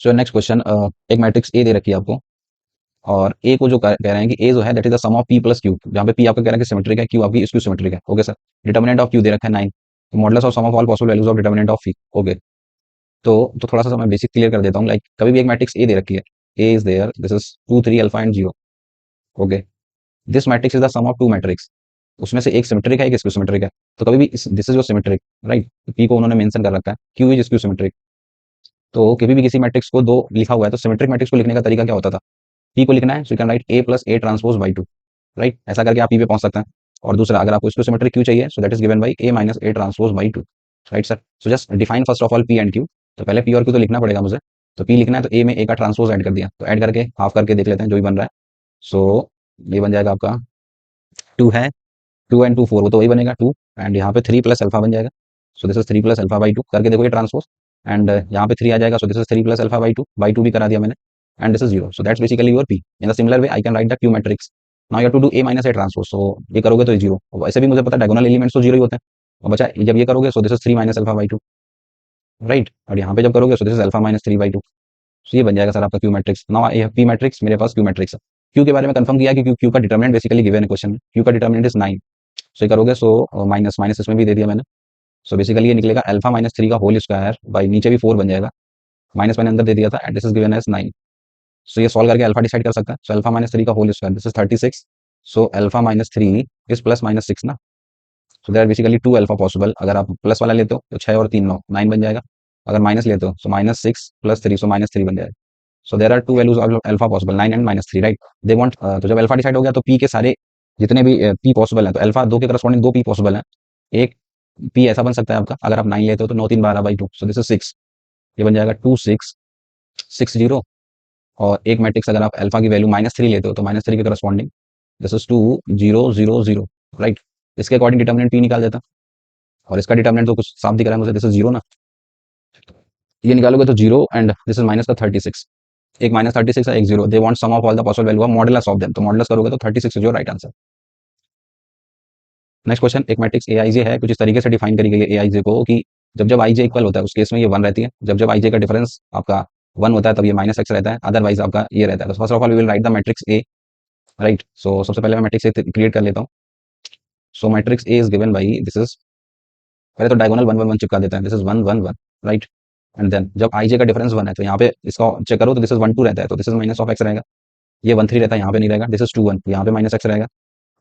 सो next question, एक matrix A दे रखी है आपको, और ए को जो कह रहे हैं कि ए जो है that is the sum of P plus Q, जहाँ पे पी आपका कह रहा है कि सिमेट्रिक है, क्यू आपकी स्क्यू सिमेट्रिक है। Okay sir. Determinant of Q दे रखा है 9, modulus of sum of all possible values of determinant of P. Okay. तो थोड़ा सा मैं बेसिक क्लियर कर देता हूँ। लाइक कभी भी एक मैट्रिक्स ए दे रखी है, A is there, this is 2 3 alpha and 0। Okay. This matrix is the sum of two matrix, उसमें से एक सिमेट्रिक है, एक स्क्यू सिमेट्रिक है। तो कभी भी this is your symmetric, right. P को उन्होंने मेंशन कर रखा है, क्यू इज स्क्यू सिमेट्रिक। तो कभी भी किसी मैट्रिक्स को दो लिखा हुआ है तो सिमेट्रिक मैट्रिक्स को लिखने का तरीका क्या होता था? पी को लिखना है so you can right A plus A transpose by two, right. ऐसा करके आप पी पे पहुंच सकते हैं। और दूसरा, अगर आपको इसको सिमेट्रिक क्यू चाहिए सो that is given by A minus A transpose by two, right sir. So just define first of all P and Q. तो पहले पी और क्यू तो लिखना पड़ेगा मुझे। तो पी लिखना है तो ए में ए का ट्रांसपोज ऐड कर दिया, तो ऐड करके हाफ करके देख लेते हैं जो भी बन रहा है। सो ये बन जाएगा आपका 2 है, 2 एंड 2 4, वो तो वही बनेगा 2। एंड यहाँ पे 3 प्लस अल्फा बन जाएगा, so this is 3 plus alpha by to, करके देखो ये ट्रांसपोज। एंड यहाँ पे 3 आ जाएगा, so this is 3 plus alpha by two भी करा दिया मैंने। And this is 0, so that's basically your P. In the similar way I can write the Q matrix. Now you have to do A minus A transpose, so ये करोगे तो 0। वैसे भी मुझे पता है डायगोनल एलिमेंट्स तो 0 ही होते हैं। और बचा जब ये करोगे so this is 3 minus alpha by two, right. और यहाँ पे जब करोगे so this is alpha minus 3 by two. So ये बन जाएगा सर आपका Q matrix. Now I have P matrix, मेरे पास क्यू मैट्रिक्स है। क्यू के बारे में कंफर्म किया कि क्यू का डिटर्मिनेंट बेसिकली गिवन है क्वेश्चन में, क्यू का डिटर्मिनेंट इज 9। सो ये करोगे सो माइनस माइनस इसमें भी दे दिया मैंने। सो बेसिकली ये निकलेगा अल्फा माइनस 3 का होल स्क्वायर बाई, नीचे भी 4 बन जाएगा, माइनस मैंने अंदर दे दिया था, and this is given as 9। So ये सॉल्व करके अल्फा डिसाइड कर सकता है। सो अल्फा माइनस 3 का whole square, this is 36। So alpha minus 3 is plus minus 6 ना। So there are basically 2 alpha possible. अगर आप प्लस वाला लेते हो तो 6 और 3 9 9 बन जाएगा। अगर माइनस लेते हो so minus 6 plus 3, so minus 3 बन जाएगा। So there are 2 values of alpha possible, 9 and minus 3, right. They want, तो जब अल्फा डिसाइड हो गया तो पी के सारे जितने भी पी पॉसिबल हैं, तो अल्फा 2 के करस्पॉन्डिंग 2 पी पॉसिबल हैं। एक पी ऐसा बन सकता है आपका, अगर आप 9 लेते हो तो 9 3 12 by two, so this is 6। ये बन जाएगा 2 6 6 0। और एक मैट्रिक्स अगर आप अल्फा की वैल्यू माइनस 3 लेते हो तो माइनस 3 के करस्पॉन्डिंग दिस इज 2 0 0 0, राइट। इसके अकॉर्डिंग डिटर्मिनेंट पी निकाल देता। और इसका डिटर्मिनेंट तो कुछ साफ दिख रहा है मुझे, दिस इज 0 ना। ये निकालोगे तो 0, एंड दिस इज माइनस का 36। एक माइनस 36 है, एक 0। They want sum of all the possible value of modulus of them, तो मॉडुलस करोगे तो 36 is your right answer. Next question, एक मैट्रिक्स ए आई जे है, कुछ इस तरीके से डिफाइन करी गई है ए आई जे को कि जब जब आई जे इक्वल होता है उस केस में ये 1 रहती है, जब जब आई जे का डिफरेंस आपका 1 होता है तब ये माइनस एक्स रहता है, अदरवाइज आपका ये रहता है। तो first of all we will write the matrix A, right. So सबसे पहले मैं मैट्रिक्स ए क्रिएट कर लेता हूँ। So matrix A is given by, this is, पहले तो डायगोनल 1 1 1 चिपका देते हैं, this is 1 1 1, right. And then जब आई जे का डिफरेंस 1 है तो यहाँ पे इसका चेक करो तो दिस इज 1 2 रहता है, तो this is minus of x रहेगा। ये 1 3 रहता है, यहाँ पे नहीं रहेगा, दिस इज 2 1, यहाँ पे माइनस एक्स रहेगा।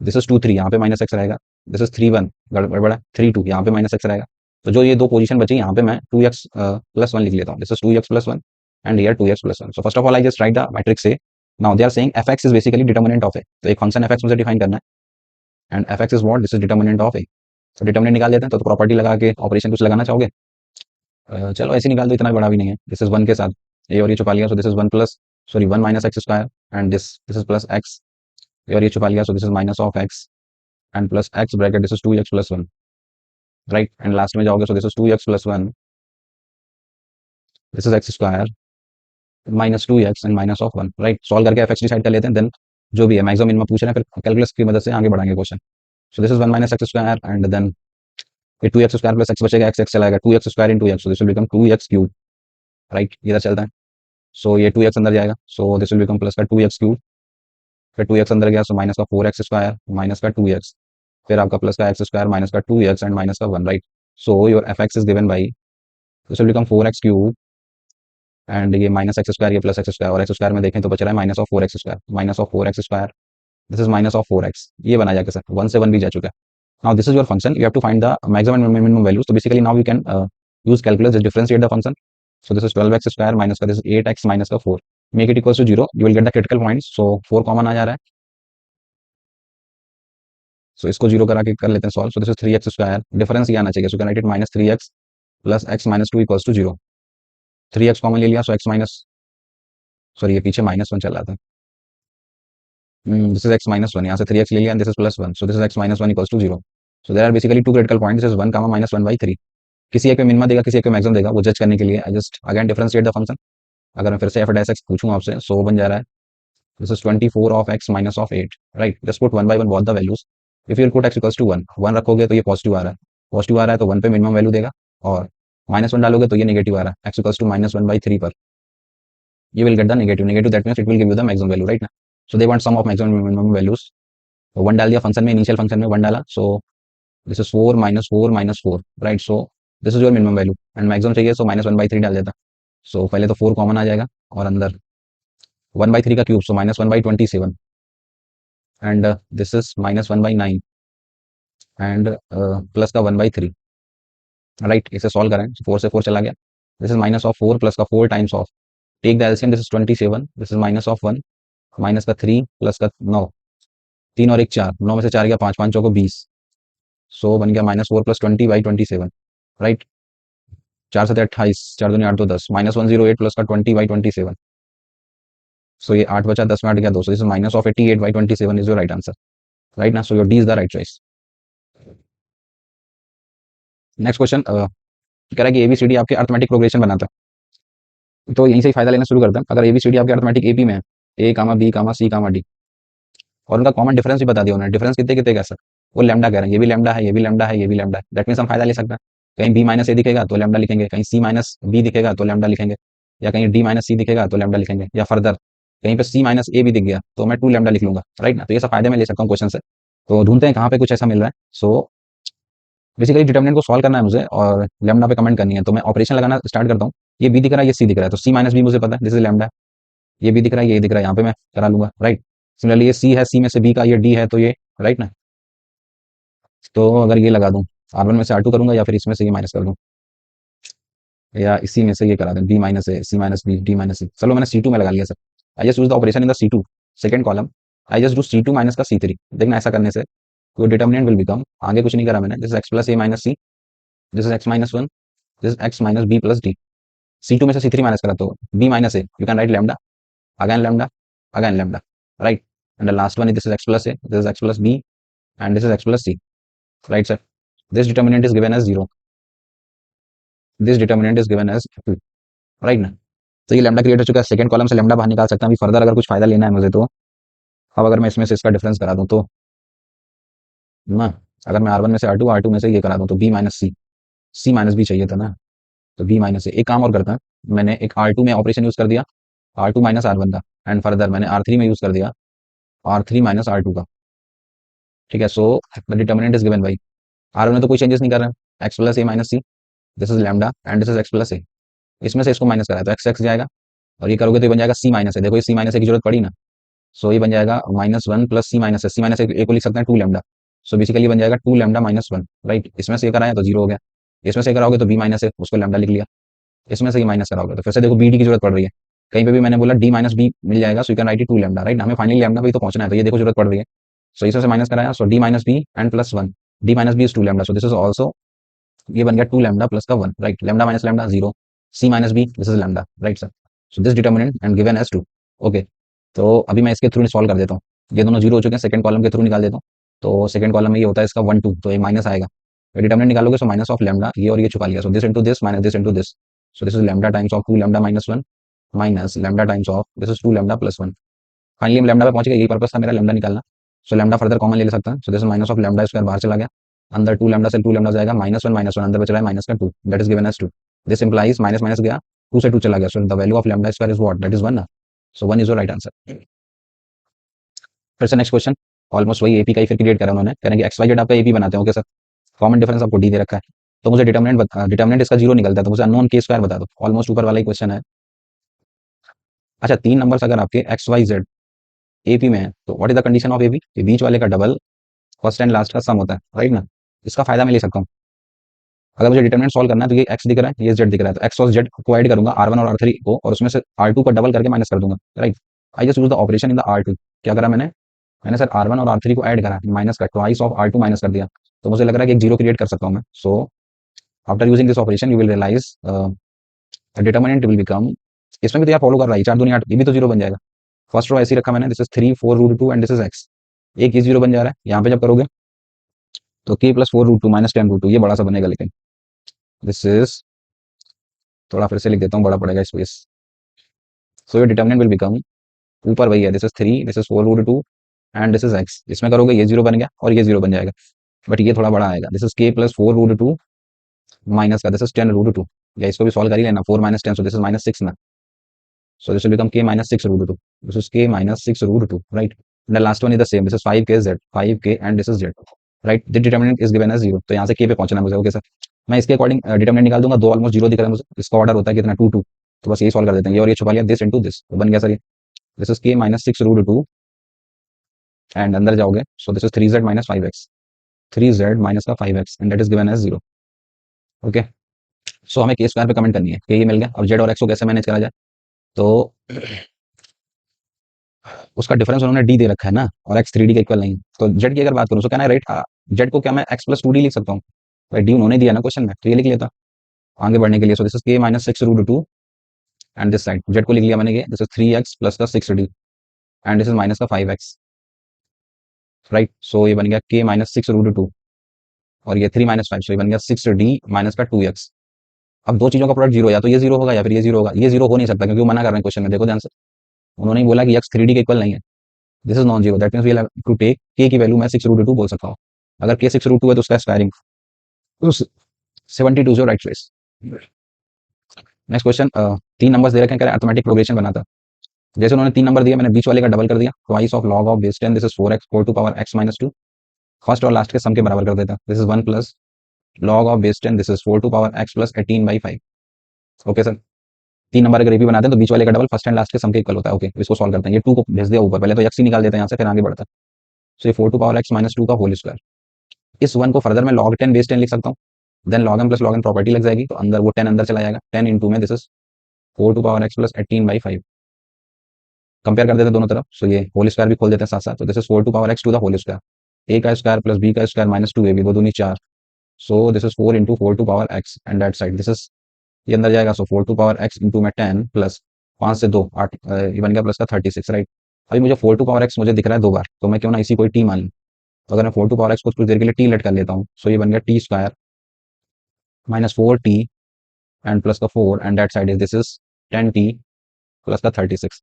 दिस इज 2 3, यहाँ पे माइनस एक्स रहेगा। दिस इज 3 1, गड़बड़ है, 3 2, यहाँ पे माइनस एक्स रहेगा। तो जो ये दो पोजीशन बची यहाँ पे मैं 2x प्लस 1 लिख लेता हूँ, this is 2x plus 1 and here 2x plus 1। So first of all I just write the matrix A. Now they are saying fx is basically determinant of A, तो एक function fx मुझे define करना है, and fx is what, this is determinant of A. तो डिटर्मिनेंट निकाल देते हैं, तो प्रॉपर्टी लगा के ऑपरेशन कुछ लगाना चाहोगे? चलो ऐसे निकाल दो, इतना बड़ा भी नहीं है। दिस इज 1 के साथ ए और ये छुपा लिया, so this is 1 plus, sorry 1 minus x square, and this is plus x, और ये छुपा लिया, so this is minus of x and plus x bracket, this is 2x plus 1, right. And last में जाओगे so this is 2x plus 1, this is x square minus 2x and minus of 1, right. Solve करके F x decide कर लेते हैं, then जो भी है maximum minimum पूछ रहे हैं, फिर कैलकुलस की मदद से आगे बढ़ाएंगे question. So this is 1 minus x square, and then ये 2x स्क्वायर प्लस एक्स बचेगा, एक्स एक्स चलाएगा, 2x square into x, so this will become 2x cube, right. इधर चलता है, सो ये 2x अंदर जाएगा, so this will become plus का 2x क्यूब, फिर 2x अंदर गया, सो माइनस का 4x स्क्वायर माइनस का 2x, फिर आपका प्लस का एक्स स्क्वायर माइनस का 2x एंड माइनस का 1, right. So your f X is given by, this will become 4x cube, and ये माइनस एक्स स्क्वायर, ये प्लस एक्स स्क्वायर, और x square में देखें तो बच रहा है minus of 4x square, minus of 4x square, this is minus of 4x। ये बना जाएगा सर, 1 से 1 भी जा चुका है। Now this is your function, you have to find the maximum and minimum values. तो basically now you can use calculus to differentiate the function. So this is 12x square minus का, this is 8x minus का 4, make it equals to 0, you will get the critical points, so 4 common आ जा रहा है, so इसको 0 करा के कर लेते हैं solve. so this is 3x square, difference ये आना चाहिए, so you can write it minus 3x plus x minus 2 equals to 0। 3x common ले लिया, so x minus, सॉरी ये पीछे माइनस 1 चल रहा था, दिस इज x minus 1, यहाँ से 3x ले लिया, this is plus 1, so this is x minus 1 equals to 0। so there are basically two critical points, this is 1 minus 1 by 3। किसी एक पे मिनिमा देगा, किसी एक पे मैक्सिमम देगा, वो जज करने के लिए I just again differentiate the function. अगर मैं फिर से एफ डैश एक्स पूछूं आपसे, सो बन जा रहा है, this is 24 of x minus of 8, right. Just put 1 by 1 both the values, if you will put x equals to 1 1 रखोगे तो ये पॉजिटिव आ रहा है, पॉजिटिव आ रहा है तो 1 पे मिनिमम वैल्यू देगा, और माइनस 1 डालोगे तो ये नेगेटिव आ रहा है, x equals to minus 1 by 3 पर। you will get the negative, that means it will give you the maximum value, right? So they want sum of maximum and minimum values. तो 1 डाल दिया फंक्शन में, initial function में 1 डाला, सो this is 4 minus 4 minus 4, right? So this is your minimum value and maximum चाहिए, सो -1/3 डाल देता। सो पहले तो 4 कॉमन आ जाएगा और अंदर 1/3 का cube, so -1/27 and this is -1/9 and plus का 1/3, राइट? इसे सॉल्व करें, 4 से 4 चला गया, this is minus of 4 plus का 4 times of, take the LCM, this is 27, this is minus of 1 minus का 3 प्लस का 9, 3 और 1 4, 9 में से 4 गया 5, 5 चौको 20, सो बन गया -4 + 20/27, राइट? 4 7 28, 4 दूनी 8 2 10, -108 प्लस का 20/27, सो ये 8 बचा, 10 में 8 गया 2, so this is minus of 88/27 is your right answer, right ना? So your D is the right choice. Next question कह रहा है कि एबीसीडी आपके अर्थमेटिक प्रोग्रेशन बनाता है, तो यहीं से ही फायदा लेना शुरू करते हैं। अगर एबीसीडी आपके अर्थमेटिक एपी में है, ए कामा बी कामा सी कामा डी, और उनका कॉमन डिफरेंस भी बता दिया उन्होंने, डिफरेंस कितने कितने का सर, वो लैम्डा कह रहे हैं, ये भी लैम्डा है, ये भी लैम्डा है, ये भी लैम्डा है, दैट मीन्स हम फायदा ले सकते हैं। कहीं बी माइनस ए दिखेगा तो लैम्डा लिखेंगे, कहीं सी माइनस बी दिखेगा तो लैम्डा लिखेंगे, या कहीं डी माइनस सी दिखेगा तो लैम्डा लिखेंगे, या फर्दर कहीं पे सी माइनस ए भी दिख गया तो मैं 2 लैम्डा लिख लूंगा, राइट ना? तो ये सब फायदे में ले सकता हूँ क्वेश्चन से। तो ढूंढते हैं कहाँ पे कुछ ऐसा मिल रहा है। सो बेसिकली डिटर्मिनेंट को सॉल्व करना है मुझे और लैम्डा पे कमेंट करनी है, तो मैं ऑपरेशन लगाना स्टार्ट करता हूँ। ये बी दिख रहा है, ये सी दिख रहा है, तो सी माइनस बी मुझे पता है, दिस इज लैम्डा। ये बी दिख रहा है, ये दिख रहा है, यहाँ पे मैं करा लूंगा, राइट? सिमिलरली ये सी है, सी में से बी का ये डी है, तो ये राइट ना? तो अगर ये लगा दूं, R1 में से R2 करूंगा, या फिर इसमें से ये माइनस कर दूं, या इसी में से ये करा दें, बी माइनस ए, सी माइनस बी, डी माइनस सी। चलो मैंने C2 में लगा लिया sir. I just use the operation in the C2 second column, I just do C2 minus का C3। देखना ऐसा करने से तो डिटर्मिनेंट विल बिकम, आगे कुछ नहीं करा मैंने, this is x plus A minus C, this is x minus 1, this is x minus B plus D. C2 में से C3 माइनस करा तो b minus A, you can write lambda, lambda, again lambda, right? And the last one is this is x plus A, this is x plus B and this is x plus C, right sir? This determinant is given as 0, this determinant is given as 2, right ना? तो ये lambda create हो चुका है, second column से lambda बाहर निकाल सकता हूँ। अभी फर्दर अगर कुछ फायदा लेना है मुझे, तो अब अगर मैं इसमें से इसका डिफरेंस करा दूं तो ना, अगर मैं R1 में से R2, R2 में से ये करा दूं तो b माइनस सी, सी माइनस बी चाहिए था ना, तो b माइनस से एक काम और करता है, मैंने एक R2 में ऑपरेशन यूज कर दिया, R2 माइनस R1 का, एंड फर्दर मैंने R3 में यूज कर दिया R3 माइनस R2 का, ठीक है? So the determinant is given by R1 में तो कोई चेंजेस नहीं कर रहे हैं, x plus A minus C, this is lambda and this is x plus A, इसमें से इसको माइनस करा तो x जाएगा, और ये करोगे तो ये बन जाएगा c माइनस है, देखो ये c माइनस की जरूरत पड़ी ना, सो ये बन जाएगा -1 प्लस सी माइनस है, सी माइनस ए को लिख सकते हैं 2 लैम्डा, सो बेसिकली बन जाएगा 2 लैम्डा माइनस 1, राइट? इसमें से ये कराया तो 0 हो गया, इसमें से कराओगे तो b माइनस है, उसको लैम्डा लिख लिया, इसमें से ये माइनस कराओगे तो फिर से देखो बी डी की जरूरत पड़ रही है, कहीं पे भी मैंने बोला डी माइनस बी मिल जाएगा, सो you can right 2 lambda, right? हमें फाइनली लैम्डा पे तो पहुंचना है, तो ये देखो जरूरत पड़ रही है, सो इसमें से माइनस कराया, so D minus B and plus 1, D minus B is 2 lambda, so this is also, ये बन गया 2 लैम्डा प्लस का 1, right? Lambda minus lambda 0, C minus B, this is lambda, right sir? So this determinant and given as 2, okay? तो अभी मैं इसके through solve कर देता हूँ, ये दोनों 0 हो चुके हैं, सेकंड कॉलम के थ्रू निकाल देता हूँ। तो सेकंड कॉलम में ये होता है इसका 1 2, तो एक माइनस आएगा, डिटर्मिनेंट निकालोगे, सो माइनस ऑफ लैम्डा, ये और ये छुपा लिया, so this into this minus this into this, so this is lambda times of 2 lambda minus 1 minus lambda times of this is 2 lambda plus 1। Finally हम लैम्डा पे पहुंच गए, यही पर्पस था मेरा, लैम्डा निकालना। सो लैम्डा फर्दर कॉमन ले सकता है, so this minus of lambda square बाहर चला गया, अंदर 2 लैम्डा से 2 लैम्डा जाएगा, -1 अंदर बच रहा है माइनस का 2, that is given as 2। This implies minus minus गया, 2 से 2 चला गया, so the value of lambda square is what, that is 1 ना, so 1 is your right answer. फिर से नेक्स्ट क्वेश्चन, ऑलमोस्ट वही एपी का ही फिर क्रिएट करा उन्होंने, करेंगे एक्स वाई जेड आपका एपी बनाते हैं, ओके सर? कॉमन डिफरेंस आपको डी दे रखा है, तो मुझे डिटर्मिनेंट इसका 0 निकलता है, तो मुझे अननोन के स्क्वायर बता दो, ऑलमोस्ट ऊपर वाला ही क्वेश्चन है। अच्छा, 3 नंबर्स अगर आपके एक्स वाई जेड एपी में है, तो what is the condition of AP, कि बीच वाले का डबल फर्स्ट एंड लास्ट का सम होता है, राइट ना? इसका फायदा मैं ले सकता हूँ। अगर मुझे डिटरमिनेंट सॉल्व करना है, तो ये एक्स दिख रहा है, ये जेड दिख रहा है, तो एक्स और जेड को ऐड करूंगा R1 और R3 को, और उसमें से R2 को डबल करके माइनस कर दूंगा, right? I just use the operation in the R2, क्या करा मैंने, मैंने सर R1 और R3 को ऐड करा, माइनस का ट्वाइस ऑफ R2 माइनस कर दिया, तो मुझे लग रहा है कि एक 0 क्रिएट कर सकता हूँ मैं। So after using this operation you will realise determinant will become, इसमें भी तो यार फॉलो कर रहा है, 4 दूनी 8, ये भी तो 0 बन जाएगा। फर्स्ट रो ऐसे ही रखा मैंने, this is 3 4 root 2 and this is x, एक ये 0 बन जा रहा है, यहाँ पे जब करोगे तो k plus 4 root 2 minus 10 root 2, ये बड़ा सा बनेगा, लेकिन दिस इज, थोड़ा फिर से लिख देता हूँ, बड़ा पड़ेगा space. So your determinant will become, ऊपर वही है, this is 3, this is 4 root 2 and this is x, इसमें करोगे ये 0 बन गया और ये 0 बन जाएगा, बट ये थोड़ा बड़ा आएगा, this is k plus 4 root 2 minus का दिस इज 10 रूट 2, या इसको भी सॉल्व कर ही लेना, 4 माइनस 10, सो दिस इज -6 ना, So this will become k minus 6 root 2. This is k minus 6 root 2, right? And the last one is the same. This is 5k z, 5k and this is z, right? The determinant is given as 0. तो यहाँ से k पे पहुंचना है मुझे, okay sir. मैं इसके according determinant निकाल दूंगा, दो ऑलमोस्ट जीरो दिख रहा है मुझे, इसका ऑर्डर होता है कितना 2 2, तो बस ये सॉल्व कर देते हैं, ये और ये छुपा लिया, दिस इनटू दिस, तो बन गया सर ये, this is k minus 6 root 2 and अंदर जाओगे, so this is 3z minus 5x, 3z minus का 5x and that is given as 0, okay. So हमें k स्क्वायर पे कमेंट करनी है, k ये मिल गया। अब z और x को कैसे मैनेज करा जाए, तो उसका डिफरेंस उन्होंने d दे रखा है ना, और x 3d के इक्वल नहीं, तो z की अगर बात करूं तो कहना है राइट, z को क्या मैं x plus 2d लिख सकता हूँ, भाई d उन्होंने दिया ना क्वेश्चन में, तो ये लिख लेता आगे बढ़ने के लिए। सो this is k minus 6 root 2 and this side z को लिख लिया मैंने, ये दिस इज 3x प्लस का 6d and this is minus का 5x, राइट। सो ये बन गया k minus 6 root 2 और ये 3 minus 5, सो ये बन गया 6d माइनस का 2x। अब दो चीजों का प्रोडक्ट जीरो, या तो ये जीरो होगा या फिर ये जीरो होगा, ये जीरो हो नहीं सकता क्योंकि वो मना कर रहे हैं क्वेश्चन में, देखो ध्यान से, उन्होंने बोला कि x 3d के इक्वल नहीं है, this is non zero, that means we have to take k की वैल्यू मैं 6 root 2 बोल सकता हूँ। अगर k 6 root 2 है तो उसका स्क्वायरिंग 72 जो राइट चॉइस। नेक्स्ट क्वेश्चन, तीन नंबर्स दे रखे हैं, कह रहे हैं अर्थमेटिक प्रोग्रेशन बनाता। जैसे उन्होंने तीन नंबर दिया, मैंने बीच वाले का डबल कर दिया, twice of log of base 10, this is 4x 4 to power x minus 2, first और लास्ट के सम के बराबर कर देता, this is 1 plus log of base 10, this is 4 to power x plus 18/5, okay sir. तीन नंबर अगर ये भी बनाते हैं तो बीच वाले का डबल फर्स्ट एंड लास्ट के सम के इक्वल होता है, ओके। इसको सॉल्व करते हैं, ये 2 को भेज दिया ऊपर, पहले तो x ही निकाल देते हैं यहाँ से, फिर आगे बढ़ता है। सो ये 4 टू पावर x minus 2 का होल स्क्वायर, इस 1 को फर्दर मैं log 10 बेस 10 लिख सकता हूँ, then log m plus log n property लग जाएगी, तो अंदर वो 10 अंदर चला जाएगा, 10 इंटू में this is 4 to power x plus 18/5, compare कर देते हैं दोनों तरफ, सो ये होल स्क्वायर भी खोल देते हैं साथ साथ, तो this is 4 to power x to the whole square, a का स्क्वायर प्लस b का स्क्वायर माइनस 2ab, दो दूनी 4, so this is 4 into 4 to power x and that side this is, ये अंदर जाएगा, so 4 to power x into में 10 plus 5 से 2 8, ये बन गया प्लस का 36, राइट। अभी मुझे 4 टू पावर x मुझे दिख रहा है दो बार, तो मैं क्यों ना इसी कोई t मान लूं, तो अगर मैं 4 टू पावर x को कुछ देर के लिए t लेट कर लेता हूँ, सो ये बन गया t square minus 4t and plus का 4 and that side is this is 10t plus का 36,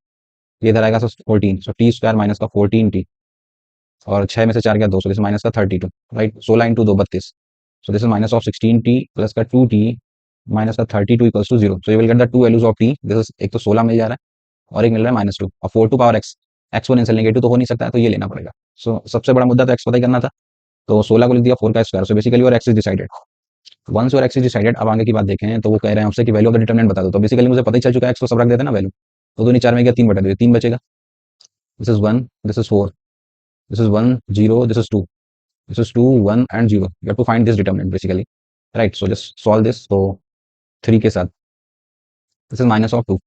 ये इधर आएगा, सो 14, सो t स्क्वायर माइनस का 14t और 6 में से 4 गया 2, सो दिस माइनस का 32, right. 16 into 2 32, so this is minus of 16t plus का 2t माइनस का 32 equals to 0, so you will get the two values of t, this is एक तो 16 मिल जा रहा है और एक मिल रहा है माइनस 2, और 4 to power x exponential negative तो हो नहीं सकता है, तो ये लेना पड़ेगा। सो सबसे बड़ा मुद्दा तो x पता ही करना था, तो 16 को लिख दिया 4 का स्क्वायर, सो बेसिकली और x इज डिसाइडेड, वंस और x इज डिसाइडेड। अब आगे की बात देखें तो वो कह रहे हैं हमसे कि वैल्यू ऑफ द डिटरमिनेंट बता दो, तो बेसिकली मुझे पता ही चल चुका है, x को सब रख देते हैं ना वैल्यू, तो दूनी 4 में गया 3 बटा 2, 3 बचेगा, this is 1, this is 4, this is 1 0, this is 2, this is 2 1 and 0, you have to find this determinant basically, right? So just solve this, so 3 के साथ this is minus of 2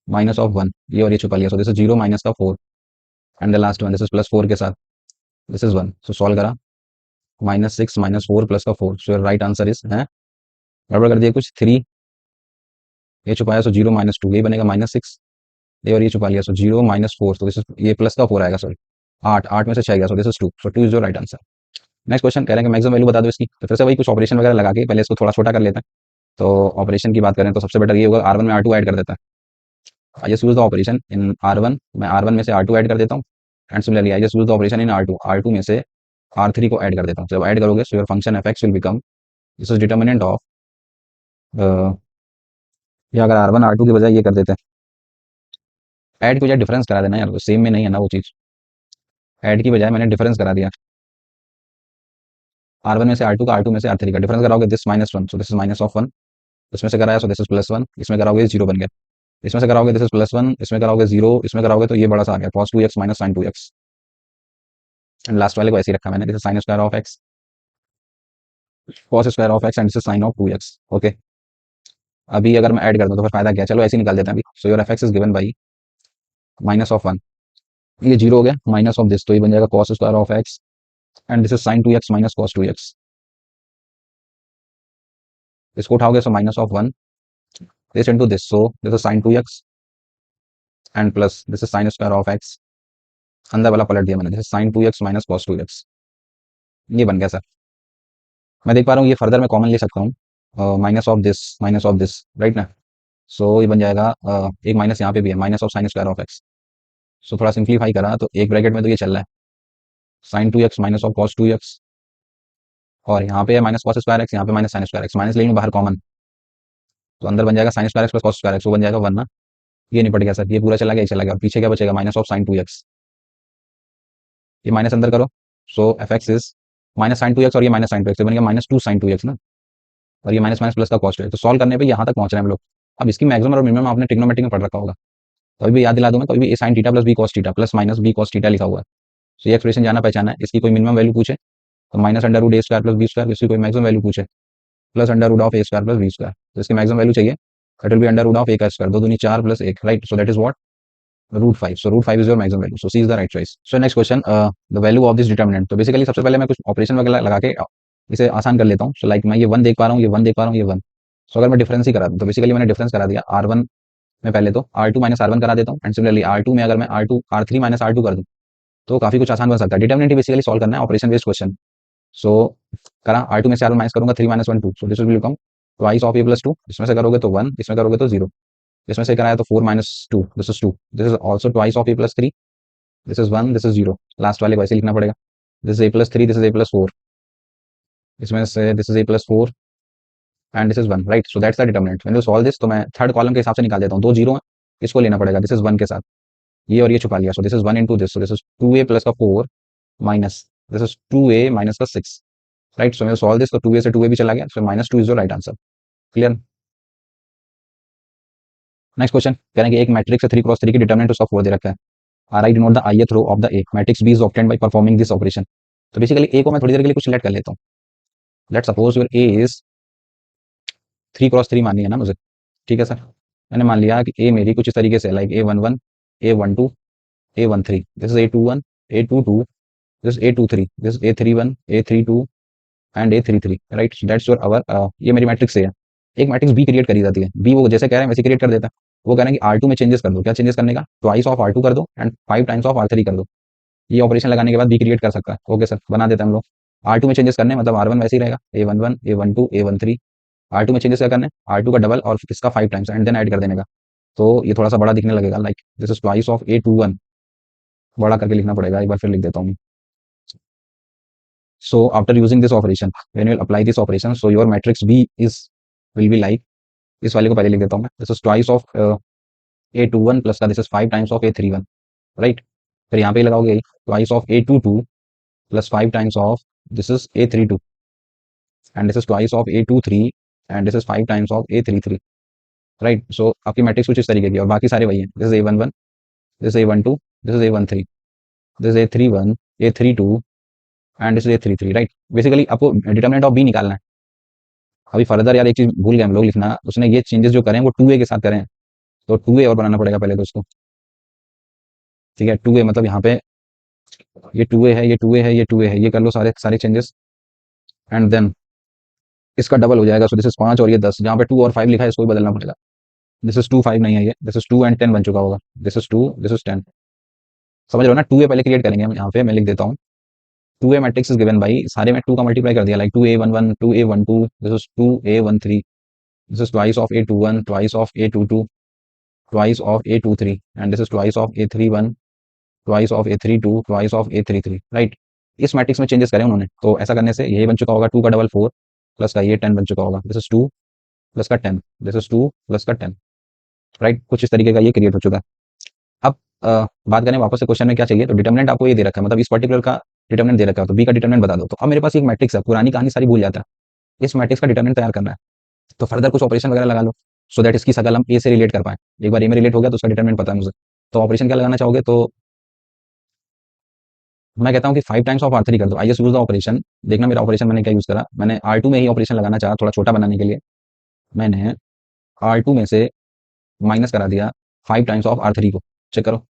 minus of 1, ये और ये छुपा लिया, so this is 0 minus का 4 and the last one this is plus 4 के साथ this is 1, so solve करा, minus 6 minus 4 plus का 4, so your right answer is है, गड़बड़ कर दिया कुछ, 3 ये छुपाया, so 0 minus 2, ये बनेगा minus 6, ये और ये छुपा लिया, so 0 minus 4, तो this is ये plus का 4 आएगा, सॉरी 8 में से 6 गया, so this is 2, so 2 is your right answer। Next question कह रहे हैं कि मैक्सिमम वैल्यू बता दो इसकी, तो फिर से वही कुछ ऑपरेशन वगैरह लगा के पहले इसको थोड़ा छोटा कर लेते हैं। तो ऑपरेशन की बात करें तो सबसे बेटर ये होगा, R1 में R2 ऐड कर देता है, I just use the operation in R1, मैं R1 में से R2 ऐड कर देता हूँ, and similarly I just use the operation in R2, R2 में से R3 को ऐड कर देता हूँ। जब ऐड करोगे so your function fx will become, this is determinant of, या अगर R1 R2 की बजाय ये कर देते हैं, ऐड की बजाय डिफरेंस करा देना यार, सेम में नहीं है ना वो चीज़, ऐड की बजाय मैंने डिफरेंस करा दिया, R1 में से R2 का R2 में से R3 का डिफरेंस कराओगे, this -1, so this is minus of 1, इसमें से कराया सो दिस इज +1, इसमें कराओगे 0 बन गया, इसमें से कराओगे दिस इज +1, इसमें कराओगे 0, इसमें कराओगे तो ये बड़ा सा आ गया cos 2x minus sin 2x, and last वाले को ऐसे ही रखा मैंने, this is sin square of x cos square of x and this is sin of 2x, okay. अभी अगर मैं ऐड कर दूं तो फिर फायदा क्या, चलो ऐसे ही निकाल देते हैं अभी। So your fx is given by minus of 1, ये 0 हो गया, माइनस ऑफ दिस, तो ये बन जाएगा cos square of x and this is sin 2x minus cos 2x, इसको उठाओगे so minus of 1 this into this, so this is sin 2x and plus this is sin square of x, अंदर वाला पलट दिया मैंने, this is sin 2x minus cos 2x, ये बन गया सर। मैं देख पा रहा हूँ ये फर्दर मैं कॉमन ले सकता हूँ, माइनस ऑफ दिस, राइट ना, सो ये बन जाएगा, एक माइनस यहाँ पे भी है, minus of sin square of x, सो थोड़ा सिंप्लीफाई करा तो एक ब्रैकेट में तो ये चल रहा है sin 2x minus of cos 2x, और यहाँ पे है माइनस cos स्क्वायर x, यहाँ पे minus sin square x, minus ले लूँ बाहर कॉमन, तो अंदर बन जाएगा sin square x plus cos square x, वो बन जाएगा 1 ना, ये निपट गया सर, ये पूरा चला गया, ये चला गया, और पीछे क्या बचेगा, माइनस ऑफ साइन 2x। ये माइनस अंदर करो, so F X is minus sine 2x, और ये माइनस साइन 2x बन गया माइनस 2 sin 2x ना, और ये माइनस माइनस प्लस का कॉस्ट है, तो सॉल्व करने पे यहाँ तक पहुंच रहे हैं हम लोग। अब इसकी मैक्सिमम और मिनिमम आपने ट्रिग्नोमेट्री में पढ़ रखा होगा, कभी भी याद दिला दूं मैं, कभी भी A sine theta plus B cos theta plus minus B cos theta लिखा हुआ है। तो ये एक्सप्रेशन जाना पहचाना है, इसकी कोई मिनिमम वैल्यू पूछे तो minus under root A square plus B square, इसकी कोई मैक्सिमम वैल्यू पूछे plus under root of A square plus B square, तो इसकी मैक्सिमम वैल्यू चाहिए, that will be under root of A का स्क्वायर, दो दूनी 4 plus 1, right, so that is what, √5, so √5 is your maximum value, so C is the right choice. So next question, the value of this determinant, तो basically सबसे पहले मैं कुछ operation वगैरह लगा के इसे आसान कर लेता हूँ। सो लाइक मैं ये 1 देख पा रहा हूँ, ये 1 देख पा रहा हूँ, ये 1, सो अगर मैं डिफरेंस ही करा दूँ, तो बेसिकली मैंने डिफरेंस करा दिया R1 में, पहले तो R2 माइनस R1 करा देता हूँ, एंड सिमिलरली R2 में अगर मैं R3 माइनस R2 कर दूँ, तो काफी कुछ आसान बन सकता है। डिटर्मिनेंट बेसिकली सॉल्व करना है, ऑपरेशन बेस्ड क्वेश्चन। सो करा R2 में से R1 माइनस करूंगा, 3 minus 1 2, so this will become twice of A plus 2, इसमें से करोगे तो 1, इसमें करोगे तो 0, इसमें से कराया तो 4 minus 2, this is 2, this is also twice of A plus 3, this is 1, this is 0, last वाले को ऐसे लिखना पड़ेगा, this is A plus 3, this is A plus 4, इसमें से this is A plus 4 and this is 1, right, so that's the determinant. When you solve this, तो मैं third column के हिसाब से निकाल देता हूँ, दो जीरो है, इसको लेना पड़ेगा, दिस इज 1 के साथ, ये और ये छुपा लिया, so this is 1 into this, so this is 2a plus का 4 minus this is 2a minus का 6, राइट, सो मैं सॉल्व दिस, तो 2a से 2a भी चला गया, सो -2 is your right answer. Clear. Next question कह रहे हैं कि एक मैट्रिक्स 3 क्रॉस 3 की डिटर्मिनेंट उसका 4 दे रखा है, R I denote the ith row of the A, matrix B is obtained by performing this operation. तो बेसिकली ए को मैं थोड़ी देर के लिए कुछ सिलेक्ट कर लेता हूँ, let suppose your A is 3 cross 3 मानी है ना मुझे, ठीक है सर, मैंने मान लिया कि ए मेरी कुछ इस तरीके से like A11 A12 A13, this is A21 A22, this is A23, this is A31 A32 and A33, right, so that's your our, ये मेरी मैट्रिक्स है। एक मैट्रिक्स बी क्रिएट करी जाती है, बी वो जैसे कह रहे हैं वैसे क्रिएट कर देता है, वो कह रहे हैं कि R2 में चेंजेस कर दो, क्या चेंजेस करने का, ट्वाइस ऑफ R2 कर दो एंड 5 टाइम्स ऑफ R3 कर दो, ये ऑपरेशन लगाने के बाद बी क्रिएट कर सकता है। ओके सर, बना देते हैं हम लोग। R2 में चेंजेस करने मतलब R1 वैसे ही रहेगा, A11 A12 A13, R2 में चेंजेस क्या करने, R2 का डबल और इसका 5 टाइम्स एंड देन ऐड कर देने का, तो ये थोड़ा सा बड़ा दिखने लगेगा, like this is twice of A21, बड़ा करके लिखना पड़ेगा, एक बार फिर लिख देता हूँ। So after using this operation, when you apply this operation, so your matrix B is will be like, इस वाले को पहले लिख देता हूँ मैं, this is twice of A21 plus का this is 5 times of A31, right, फिर यहाँ पे लगाओगे twice of A22 plus 5 times of this is A32 and this is twice of A23 and this is 5 times of A33, right, सो आपकी matrix कुछ इस तरीके की, और बाकी सारे वही हैं, this is A11, this is A12, this is A13, this is A31 A32 and this is A33, right. Basically आपको डिटर्मिनेंट ऑफ बी निकालना है। अभी फर्दर यार एक चीज भूल गए हम लोग लिखना, उसने ये चेंजेस जो करें वो 2a के साथ करें, तो 2a और बनाना पड़ेगा पहले तो उसको, ठीक है, 2a मतलब यहाँ पे ये 2a है, ये 2a है, ये 2a है, ये कर लो सारे सारे चेंजेस एंड देन इसका डबल हो जाएगा, सो दिस इज 5 और ये 10, जहाँ पे 2 और 5 लिखा है इसको भी बदलना पड़ेगा, दिस इज 2 5 नहीं है, ये दिस इज 2 एंड 10 बन चुका होगा, दिस इज 2 दिस इज 10, समझ रहे हो ना, 2a पहले क्रिएट करेंगे हम, यहाँ पे मैं लिख देता हूँ, 2a matrix is given by, सारे में 2 का मल्टीप्लाई कर दिया, like 2a11 2a12, this is 2a13, this is twice of A21 twice of A22 twice of A23 and this is twice of A31 twice of A32 twice of A33, right. इस matrix में changes करें उन्होंने, तो ऐसा करने से यही बन चुका होगा, 2 का डबल 4 प्लस का ये 10 बन चुका होगा, दिस इज 2 प्लस का 10, दिस इज 2 प्लस का 10, राइट, कुछ इस तरीके का ये क्रिएट हो चुका है। अब बात करें वापस से क्वेश्चन में क्या चाहिए, तो डिटर्मिनेंट आपको ये दे रखा है, मतलब इस पर्टिकुलर का डिटर्मिनेंट दे रखा है, तो बी का डिटर्मिनेंट बता दो। तो अब मेरे पास एक मैट्रिक्स है, पुरानी कहानी सारी भूल जाता है, इस मैट्रिक्स का डिटर्मिनेंट तैयार करना है, तो फर्दर कुछ ऑपरेशन वगैरह लगा लो, सो दैट इसकी शकल हम ए से रिलेट कर पाए। एक बार ए में रिलेट हो गया तो उसका डिटर्मिनेंट पता है मुझे, तो ऑपरेशन क्या लगाना चाहोगे, तो मैं कहता हूँ कि 5 टाइम्स ऑफ R3 कर दो, I just use the operation, देखना मेरा ऑपरेशन मैंने क्या यूज करा, मैंने R2 में ही ऑपरेशन लगाना चाहा, थोड़ा छोटा बनाने के लिए मैंने R2 में से माइनस करा दिया 5 टाइम्स ऑफ R3 को, चेक करो,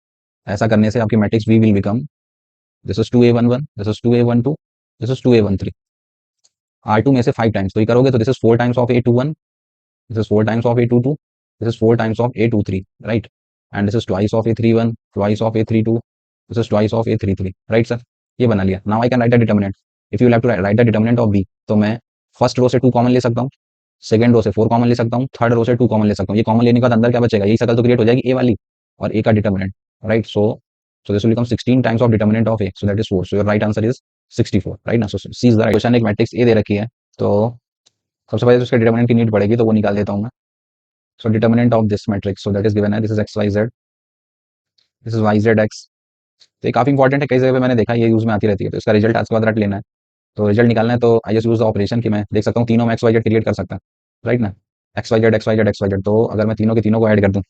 ऐसा करने से आपकी matrix V will become, this is 2a11, this is 2a12, this is 2a13, R2 में से 5 टाइम्स, तो ये करोगे तो this is 4 times of A21, this is 4 times of A22, this is 4 times of A23, right, and this is twice of A31 twice of A32, this is twice of A33, right sir, ये बना लिया। now I can write the determinant, if you will have to write the determinant of B, तो मैं first row से 2 common ले सकता हूँ, second row से 4 कॉमन ले सकता हूँ, थर्ड रो से 2 कॉमन ले सकता हूँ, ये कॉमन लेने के बाद अंदर क्या बचेगा, यही शकल तो क्रिएट हो जाएगी A वाली और A का determinant, right, so this will become 16 times of determinant of A, so that is 4, so your right answer is 64, right ना, so C is the right question. एक मैट्रिक्स A दे रखी है, तो सबसे पहले तो उसके डिटर्मिनेंट की नीड पड़ेगी, तो वो निकाल देता हूँ मैं, so determinant of this matrix, so that is given है, this is X Y Z, this is Y Z X. तो ये काफी इंपॉर्टेंट है, कई जगह पे मैंने देखा ये यूज में आती रहती है। तो इसका रिजल्ट आज के बाद रट लेना है। तो रिजल्ट निकालना है तो I just use the operation कि मैं देख सकता हूँ तीनों में एक्स वाई जेड क्रिएट कर सकता है, राइट ना। X Y Z x Y Z x Y z, तो अगर मैं तीनों के तीनों को ऐड कर दूं,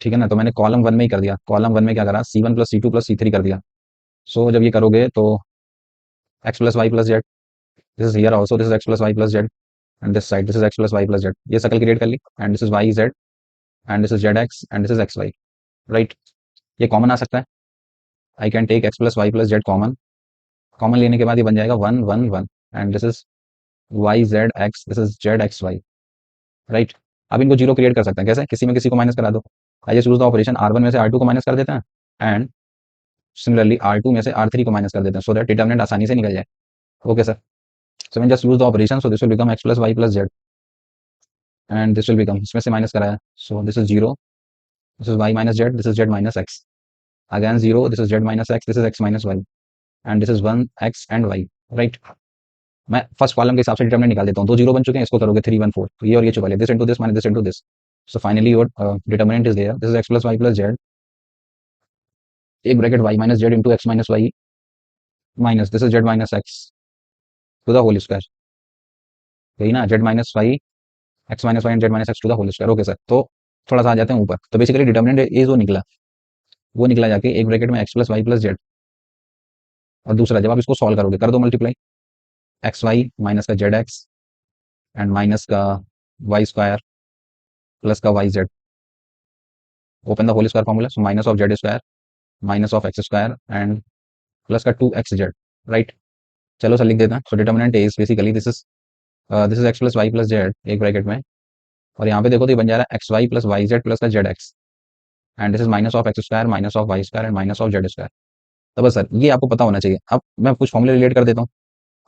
ठीक है ना, तो मैंने कॉलम वन में ही कर दिया। कॉलम वन में क्या करा, C1 plus C2 plus C3 कर दिया। सो जब ये करोगे तो X plus Y plus Z, this is here also, this is x plus Y plus Z, and this side this is x plus Y plus Z, ये circle create कर ली, and this is Y Z, and this is Z x, and this is X Y, right. ये common आ सकता है, I can take X plus Y plus Z common. Common लेने के बाद ये बन जाएगा one one one, and this is Y Z x, this is Z x Y, right. अब इनको जीरो क्रिएट कर सकते हैं कैसे, किसी में किसी को माइनस करा दो। I just use the operation, R1 में से R2 को माइनस कर देते हैं, एंड सिमिलरली R2 में से R3 को माइनस कर देते हैं, सो दैट डिटर्मिनेंट आसानी से निकल जाए। ओके सर, सो मैं just use the operation, so this will become x plus Y plus Z, and this will become, इसमें से माइनस कराया, so this is zero, this is y minus z, this is Z minus x, again zero, this is Z minus x, this is x minus Y, and this is one x and y, right. मैं first column के हिसाब से determinant निकाल देता हूँ, दो zero बन चुके हैं, इसको करोगे 3 1 4, तो ये और ये चुका लिया, this into this minus this into this, so finally your determinant is there, this is x plus Y plus Z, एक bracket Y minus Z into X minus Y, minus this is Z minus X to the whole square, यही ना, Z minus Y X minus Y and Z minus X to the whole square. Okay sir, तो थोड़ा सा आ जाते हैं ऊपर। तो basically determinant ए जो निकला, वो निकला जाके एक ब्रैकेट में x plus Y plus z, और दूसरा जब आप इसको सॉल्व करोगे, कर दो मल्टीप्लाई, एक्स वाई माइनस का जेड एक्स एंड माइनस का वाई स्क्वायर प्लस का y z, open the whole square formula, so minus of z square minus of x square and plus का 2xz, राइट। चलो sir लिख देते हैं। So determinant is basically this is x plus Y plus Z एक bracket में, और यहाँ पे देखो तो ये बन जा रहा है x y plus y z plus का z x, and this is minus of x square minus of y square and minus of z square. तो बस सर ये आपको पता होना चाहिए। अब मैं कुछ फॉर्मूले रिलेट कर देता हूँ।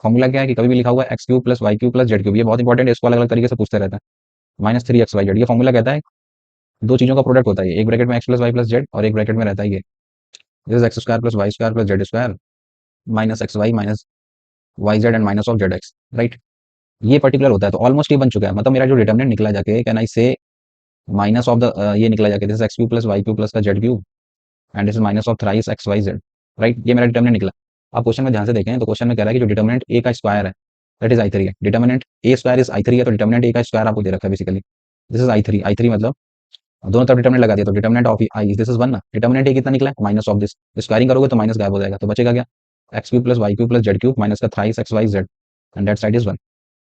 फॉर्मूला क्या है कि कभी भी लिखा हुआ है x cube plus y cube plus z cube, ये बहुत इंपॉर्टेंट है, इसको अलग अलग तरीके से पूछते रहता है। माइनस 3xy जेड, ये फॉर्मूला कहता है दो चीजों का प्रोडक्ट होता है, एक ब्रैकेट में x plus Y plus z और एक ब्रैकेट में रहता है ये, this is x square plus y square plus z square minus x y minus y Z and minus of z x, right. ये पर्टिकुलर होता है, तो ऑलमोस्ट ये बन चुका है, मतलब मेरा जो डिटर्मिनेंट निकला जाके, कैन आई से माइनस ऑफ द ये निकला जाके, this is x cube plus y cube plus का z cube and this is minus of thrice x Y z, right. ये मेरा डिटर्मिनेंट निकला। आप क्वेश्चन में ध्यान से देखें तो क्वेश्चन में कह रहा है कि जो डिटर्मिनेंट ए का स्क्वायर है दैट इज आई3 है, डिटर्मिनेंट ए स्क्वायर इज आई3 है, तो डिटर्मिनेंट ए का स्क्वायर आपको दे रखा है बेसिकली, दिस इज आई3, आई3 मतलब दोनों तरफ डिटर्मिनेंट लगा दिया, तो determinant of I this is one ना, डिटर्मिनेंट ए कितना निकला माइनस ऑफ दिस, स्क्वायरिंग करोगे तो माइनस गायब हो जाएगा, तो बचेगा क्या, x cube plus y cube plus z cube minus का thrice x Y Z and that side is one.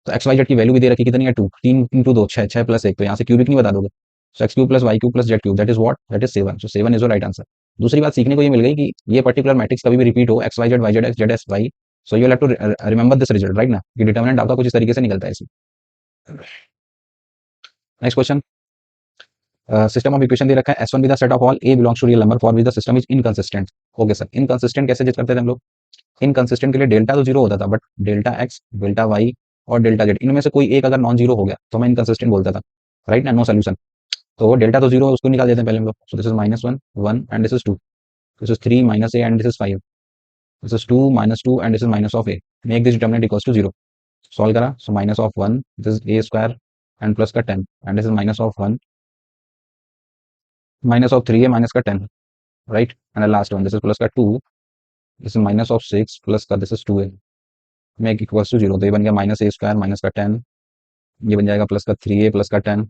तो एक्स वाई जेड की वैल्यू भी दे रखी कितनी है, टू, तीन इंटू दो छः, छः प्लस एक, तो यहाँ से क्यूबिक नहीं बता दोगे, so x cube plus y cube plus z cube that is what, that is 7, so 7 is your right answer. दूसरी बात सीखने को ये मिल गई कि ये पर्टिकुलर मैट्रिक्स कभी भी रिपीट हो, x Y Z x z S y, so you have to remember this result, right ना, कि डिटर्मिनेंट आपका कुछ इस तरीके से निकलता है इसी। Next question, system of equation दे रखा है S1 with the set of all A belongs to real number for which the system is inconsistent. Okay sir, inconsistent कैसे जज करते थे हम लोग, इनकंसिस्टेंट के लिए डेल्टा तो जीरो होता था, but delta x delta y और डेल्टा जेड इनमें से कोई एक अगर नॉन जीरो हो गया तो मैं इनकंसिस्टेंट बोलता था, राइट ना, नो सोल्यूशन। तो डेल्टा तो जीरो, उसको निकाल देते हैं पहले हम लोग, so this is minus one one and this is two, this is three minus a and this is five, this is two minus two and this is minus of a, make this determinant equals to zero. Solve करा, so minus of one, this is A square and plus का 10 and this is minus of one minus of three a minus का 10, right, and last one this is plus का two, this is minus of six plus का this is two a, make equals to zero. तो ये बन गया minus ए square minus का 10, ये बन जाएगा प्लस का 3a प्लस का 10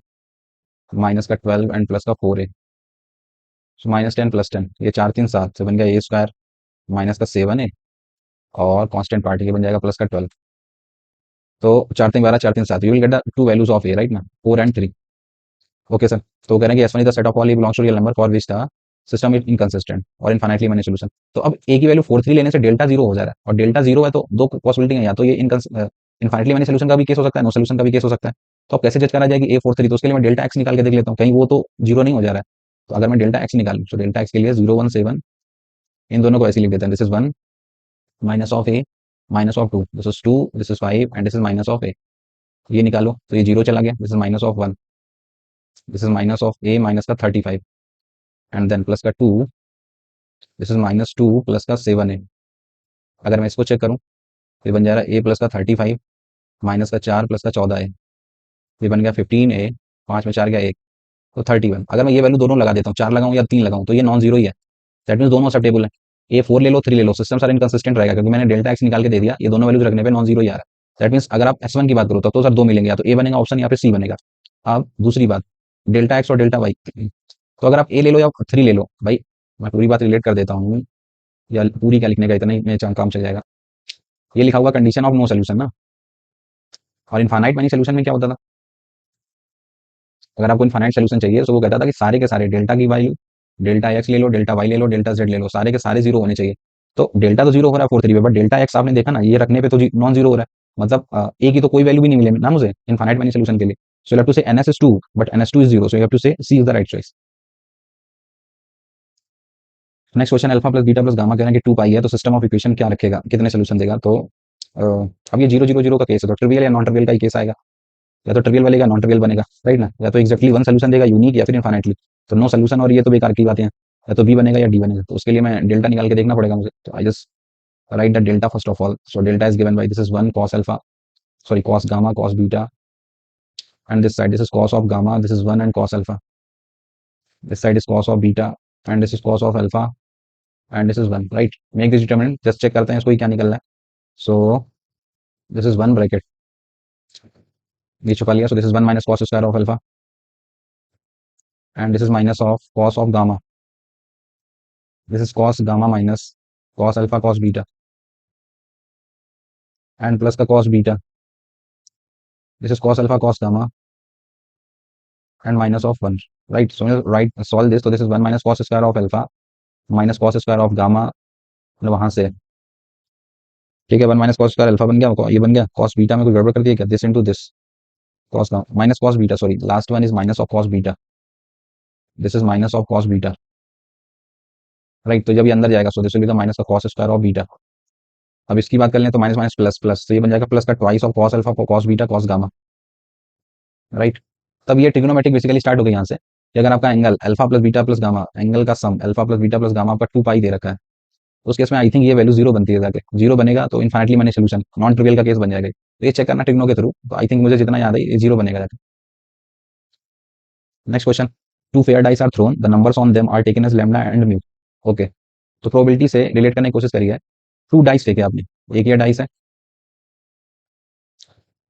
माइनस का 12 एंड प्लस का 4a, सो माइनस 10 प्लस 10, ये चार तीन सात से बन गया ए स्क्वायर माइनस का 7a, और कांस्टेंट पार्ट ये बन जाएगा प्लस का 12। तो चार तीन बारह, चार तीन सात, you will get the two values of A, right ना, 4 एंड 3। ओके सर, तो कह रहे हैं कि S1 is the set of all A belongs to real number for which the system is inconsistent और इनफाइनाइटली मेनी सोल्यूशन। तो अब ए की वैल्यू 4 3 लेने से डेल्टा जीरो हो जा रहा है, और डेल्टा जीरो है तो दो पॉसिबिलिटी है, या तो ये इनफाइनाइटली मेनी सोल्यूशन का भी केस हो सकता है, नो सोल्यूशन का भी केस हो सकता है। तो अब कैसे जज करा जाए कि A4 3, तो उसके लिए मैं डेल्टा एक्स निकाल के देख लेता हूँ, कहीं वो तो जीरो नहीं हो जा रहा है। तो अगर मैं डेल्टा एक्स निकालूं, तो डेल्टा एक्स के लिए 0 1 7, इन दोनों को ऐसे लिख देते हैं, this is one minus of a minus of two, this is two, this is five and this is minus of a. ये निकालो तो ये जीरो चला गया, this is minus of one, this is minus of a minus का 35 and then plus का two, this is minus two plus का 7a। अगर मैं इसको चेक करूं तो ये बन जा रहा है ए प्लस का 35 माइनस का 4 प्लस का 14a, ये बन गया 15a, 5 में 4 गया 1, तो 31। अगर मैं ये वैल्यू दोनों लगा देता हूँ, 4 लगाऊं या 3 लगाऊं, तो ये नॉन जीरो ही है। दैट मीन्स दोनों एक्सेप्टेबल है। ए 4 ले लो 3 ले लो, सिस्टम सारा इनकंसिस्टेंट रहेगा, क्योंकि मैंने डेल्टा एक्स निकाल के दे दिया, ये दोनों वैल्यूज रखने पे नॉन जीरो ही आ रहा है। दैट मीन्स अगर आप S1 की बात करो तब तो सर दो मिलेंगे, या तो ए बनेगा ऑप्शन या फिर सी बनेगा। अब दूसरी बात, डेल्टा एक्स और डेल्टा वाई, तो अगर आप ए ले लो या 3 ले लो भाई, मैं पूरी बात रिलेट कर देता हूँ, या पूरी क्या लिखने का, इतना ही में काम चल जाएगा। ये लिखा हुआ कंडीशन ऑफ नो सोल्यूशन ना, और इनफाइनाइट मैनी सोल्यूशन में क्या होता था, अगर आपको इनफाइनाइट सोल्यूशन चाहिए तो वो कहता था कि सारे के सारे डेल्टा की वैल्यू, डेल्टा एक्स ले लो, डेल्टा वाई ले लो, डेल्टा जेड ले लो, सारे के सारे जीरो होने चाहिए। तो डेल्टा तो जीरो हो रहा है 4 3 पे, बट डेल्टा एक्स आपने देखा ना, ये रखने पे तो नॉन जीरो हो रहा है, मतलब ए की तो कोई वैल्यू भी नहीं मिलेगी ना मुझे इनफाइनाइट मैनी सोल्यूशन के लिए। So you have to say NS is 2, but NS 2 is 0, so you have to say c is the right choice. Next question, alpha plus beta plus gamma कह रहे हैं कि 2 पाई है, तो सिस्टम ऑफ इक्वेशन क्या रखेगा, कितने सोल्यूशन देगा। तो अब ये 0 0 0 का केस है, तो ट्रिवियल या नॉन ट्रिवियल का ही केस आएगा, या तो ट्रिवियल बनेगा नॉन ट्रिवियल बनेगा, राइट ना, या तो एक्जैक्टली वन सोल्यूशन देगा यूनिक, या फिर इनफाइनाइटली। तो नो सोल्यूशन और ये तो बेकार की बातें हैं, या तो बी बनेगा या डी बनेगा, तो उसके लिए मैं डेल्टा निकाल के देखना पड़ेगा मुझे। तो I just write the delta first of all. So delta is given by this is 1 cos alpha, sorry cos gamma cos beta, and this side this is cos of gamma, this is 1 and cos alpha, this side is cos of beta, and this is cos of alpha, and this is 1, right. Make this determinant, just check करते हैं इसको क्या निकल रहा है। सो this is 1 bracket, ये छुपा लिया, so this is 1 minus cos square of alpha, and this is minus of cos of gamma, this is cos gamma minus cos alpha cos beta, and plus का cos beta, this is cos alpha cos gamma, and minus of 1, right. So right solve this, तो this is 1 minus cos square of alpha minus cos square of gamma, मतलब वहां से, ठीक है, 1 minus cos square alpha बन गया, ये बन गया cos बीटा में कोई गड़बड़ कर दिया क्या, this into this cos gamma minus cos beta, sorry last one is minus of cos beta, this is minus of cos beta, right. तो जब ये अंदर जाएगा so this will be the minus of cos square of beta. अब इसकी बात कर लें तो माइनस माइनस प्लस प्लस, तो ये बन जाएगा प्लस का twice of cos alpha cos beta cos gamma, right. तब ये ट्रिग्नोमेट्रिक बेसिकली स्टार्ट हो गई यहाँ से, कि अगर आपका angle alpha plus beta plus gamma, angle का sum alpha plus beta plus gamma आपका 2 पाई दे रखा है, तो उस केस में आई थिंक ये वैल्यू जीरो बनती है, जाके जीरो बनेगा तो इनफाइनटली मैंने सोल्यूशन नॉन ट्रिवियल का केस बन जाएगा। तो ये चेक करना ट्रिग्नो के थ्रू, तो आई थिंक मुझे जितना याद है ये जीरो बनेगा जाके। Next question, two fair dice are thrown, the numbers on them are taken as lambda and mu. Okay, तो प्रोबेबिलिटी से रिलेट करने की कोशिश करी है। टू डाइस फेंके आपने, एक ये डाइस है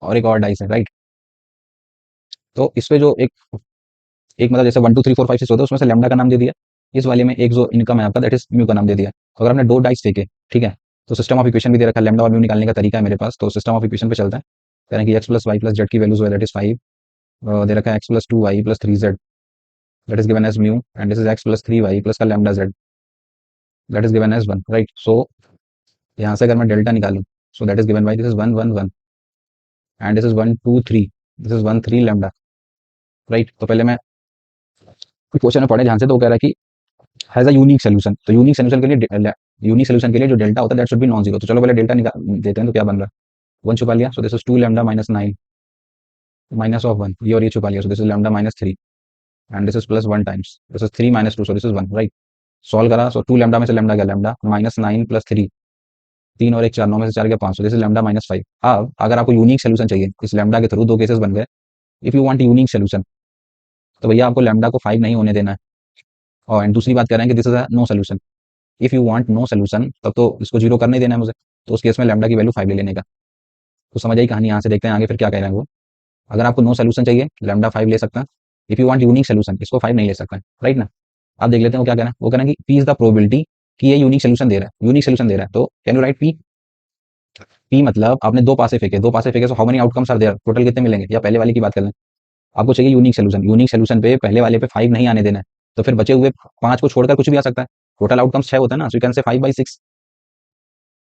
और एक और डाइस है, राइट। तो इस पे जो एक एक मतलब जैसे 1 2 3 4 5 6 होता है, उसमें से लैम्डा का नाम दे दिया, इस वाले में एक जो इनकम है आपका दैट इज म्यू का नाम दे दिया। तो अगर आपने दो डाइस फेंके, ठीक है, तो सिस्टम ऑफ इक्वेशन भी दे रखा है, लैम्डा और म्यू निकालने का तरीका है मेरे पास, तो सिस्टम ऑफ इक्वेशन पे चलता है। कह रहे हैं कि x plus Y plus z की वैल्यूज दैट इज 5, दे रखा है x plus 2 y plus 3 z, that is given as mu, and this is x plus 3 y plus का lambda z, that is given as 1, right. So यहाँ से अगर मैं delta निकालूं, so that is given by this is 1 1 1, and this is 1 2 3, this is 1 3 lambda, right. तो पहले मैं question में पढ़े ध्यान से, तो वो कह रहा है कि हैज अ यूनिक सोल्यूशन, तो यूनिक सोल्यूशन के लिए, यूनिक सोल्यूशन के लिए जो डेल्टा होता है that should be non zero. तो चलो पहले डेल्टा निकाल देते हैं, तो क्या बन रहा है, 1 छुपा लिया, so this is 2 lambda minus 9 minus of 1, ये और ये छुपा लिया, so this is lambda minus 3, and this is plus 1 times, this is 3 minus 2, so this is 1, right. Solve करा, सो 2 लैम्डा में से लैम्डा गया लैम्डा माइनस 9 प्लस 3, 3 और 1 4, 9 में से 4 गया 5, सो दिस इज लैम्डा माइनस 5। अब अगर आपको यूनिक सोल्यूशन चाहिए इस लैम्डा के थ्रू, दो केसेस बन गए, if you want unique solution, तो भैया आपको लैम्डा को 5 नहीं होने देना है। और एंड दूसरी बात कह रहे हैं कि this is no solution, if you want no solution तब तो इसको जीरो करने ही देना है मुझे, तो उस केस में लैम्डा की वैल्यू 5 ले लेने का। तो समझ आई कहानी, यहाँ से देखते हैं आगे फिर क्या कह रहे हैं वो। अगर आपको नो सोल्यूशन चाहिए लैम्डा 5 ले सकता है, if you want unique solution इसको 5 नहीं ले सकता है, राइट ना। आप देख लेते हैं वो क्या कह रहे हैं, वो कह रहे हैं कि पी इज द प्रोबेबिलिटी कि ये यूनिक सोल्यूशन दे रहा है, यूनिक सोल्यूशन दे रहा है, तो can you write P. P मतलब आपने दो पासे फेंके, दो पासे फेंके, so how many outcomes are there, total कितने मिलेंगे, या पहले वाले की बात कर लें, आपको चाहिए यूनिक सोल्यूशन, यूनिक सोल्यूशन पे पहले वाले पे 5 नहीं आने देना है, तो फिर बचे हुए 5 को छोड़कर कुछ भी आ सकता है, टोटल आउटकम्स 6 होता है ना, सो यू कैन से 5/6,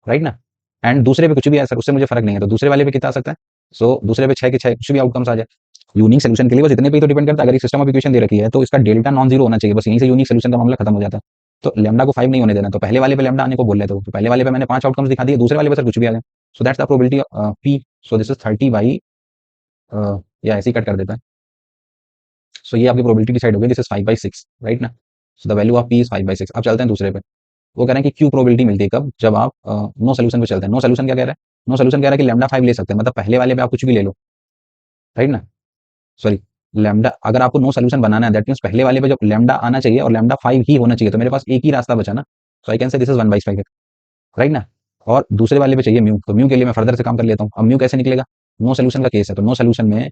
राइट ना। एंड दूसरे पे कुछ भी आ सकता है, उससे मुझे फर्क नहीं है, तो दूसरे वाले पे कितना आ सकता है, सो दूसरे पे 6 के 6 कुछ भी आउटकम्स आ जाए। यूनिक सोल्यूशन के लिए बस इतने पे ही तो डिपेंड करता है, अगर एक सिस्टम ऑफ इक्वेशन दे रखी है तो इसका डेल्टा नॉन जीरो होना चाहिए, बस यहीं से यूनिक सोल्यूशन का मामला खत्म हो जाता है। तो लैम्डा को 5 नहीं होने देना, तो पहले वाले पे लैम्डा आने को बोल रहे थे, तो पहले वाले पे मैंने 5 आउटकम्स दिखा दिए, दूसरे वाले पे सर कुछ भी आ जाए, सो that's the probability P. So this is 30 by, या ऐसे ही कट कर देता है, सो ये आपकी प्रोबेबिलिटी डिसाइड हो गई, दिस इज 5/6, राइट ना। सो the value of P is 5/6। अब चलते हैं दूसरे पे, वो कह रहे हैं कि क्यू प्रोबेबिलिटी मिलती है कब, जब आप नो सोल्यूशन पे चलते हैं। नो सोल्यूशन क्या कह रहा है, नो सोल्यूशन कह रहा है कि लैम्डा 5 ले सकते हैं, मतलब पहले वाले पे आप कुछ भी ले लो, राइट ना। सॉरी, लैम्डा अगर आपको नो सोल्यूशन बनाना है दैट मीन्स पहले वाले पे जब लैम्डा आना चाहिए और लैम्डा 5 ही होना चाहिए, तो मेरे पास एक ही रास्ता बचा ना, so I can say this is 1/5, right ना। और दूसरे वाले पे चाहिए म्यू, तो म्यू के लिए मैं फर्दर से काम कर लेता हूँ। अब म्यू कैसे निकलेगा, नो सोल्यूशन का केस है तो नो सोल्यूशन में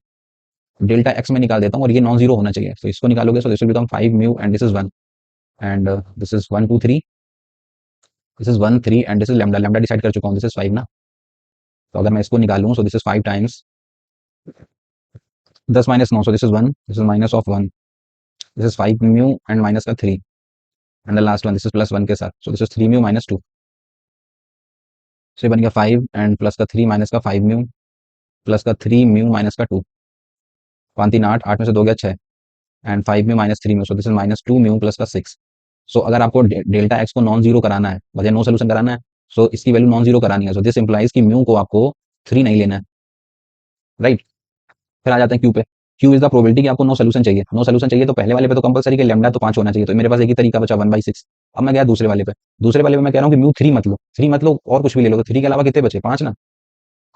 डेल्टा एक्स में निकाल देता हूँ और ये नॉन जीरो होना चाहिए, तो इसको निकालोगे so this will become 5 mu and this is 1 and this is 1 2 3, this is 1 3 and this is lambda, lambda decide कर चुका हूँ, दिस इज 5 ना। तो अगर मैं इसको निकालूं सो this is 5 times 10 minus 9, so this is 1, this is minus of 1, this is 5 mu and minus का 3 and the last one this is plus 1 के साथ, सो दिस इज 3 म्यू माइनस 2, सो ये बन गया 5 एंड प्लस का 3 माइनस का 5 म्यू प्लस का 3 mu minus का 2, 5 3 8, 8 में से 2 गया 6 and 5 mu minus 3 mu, so this is minus 2 mu plus का 6। सो अगर आपको डेल्टा एक्स को नॉन जीरो कराना है, बजाय नो सोल्यूशन कराना है, सो इसकी वैल्यू नॉन जीरो करानी है, सो दिस इंप्लाइज कि म्यू को आपको 3 नहीं लेना है, राइट। फिर आ जाते हैं क्यू पे। क्यू इज द प्रोबेबिलिटी कि आपको नो सोल्यूशन चाहिए, नो सोल्यूशन चाहिए तो पहले वाले पे तो कंपलसरी कि लैम्डा तो 5 होना चाहिए, तो मेरे पास एक ही तरीका बचा 1/6। अब मैं गया दूसरे वाले पे, दूसरे वाले पे मैं कह रहा हूँ कि म्यू 3 मत लो, 3 मत लो और कुछ भी ले लो, तो 3 के अलावा कितने बचे, 5 ना।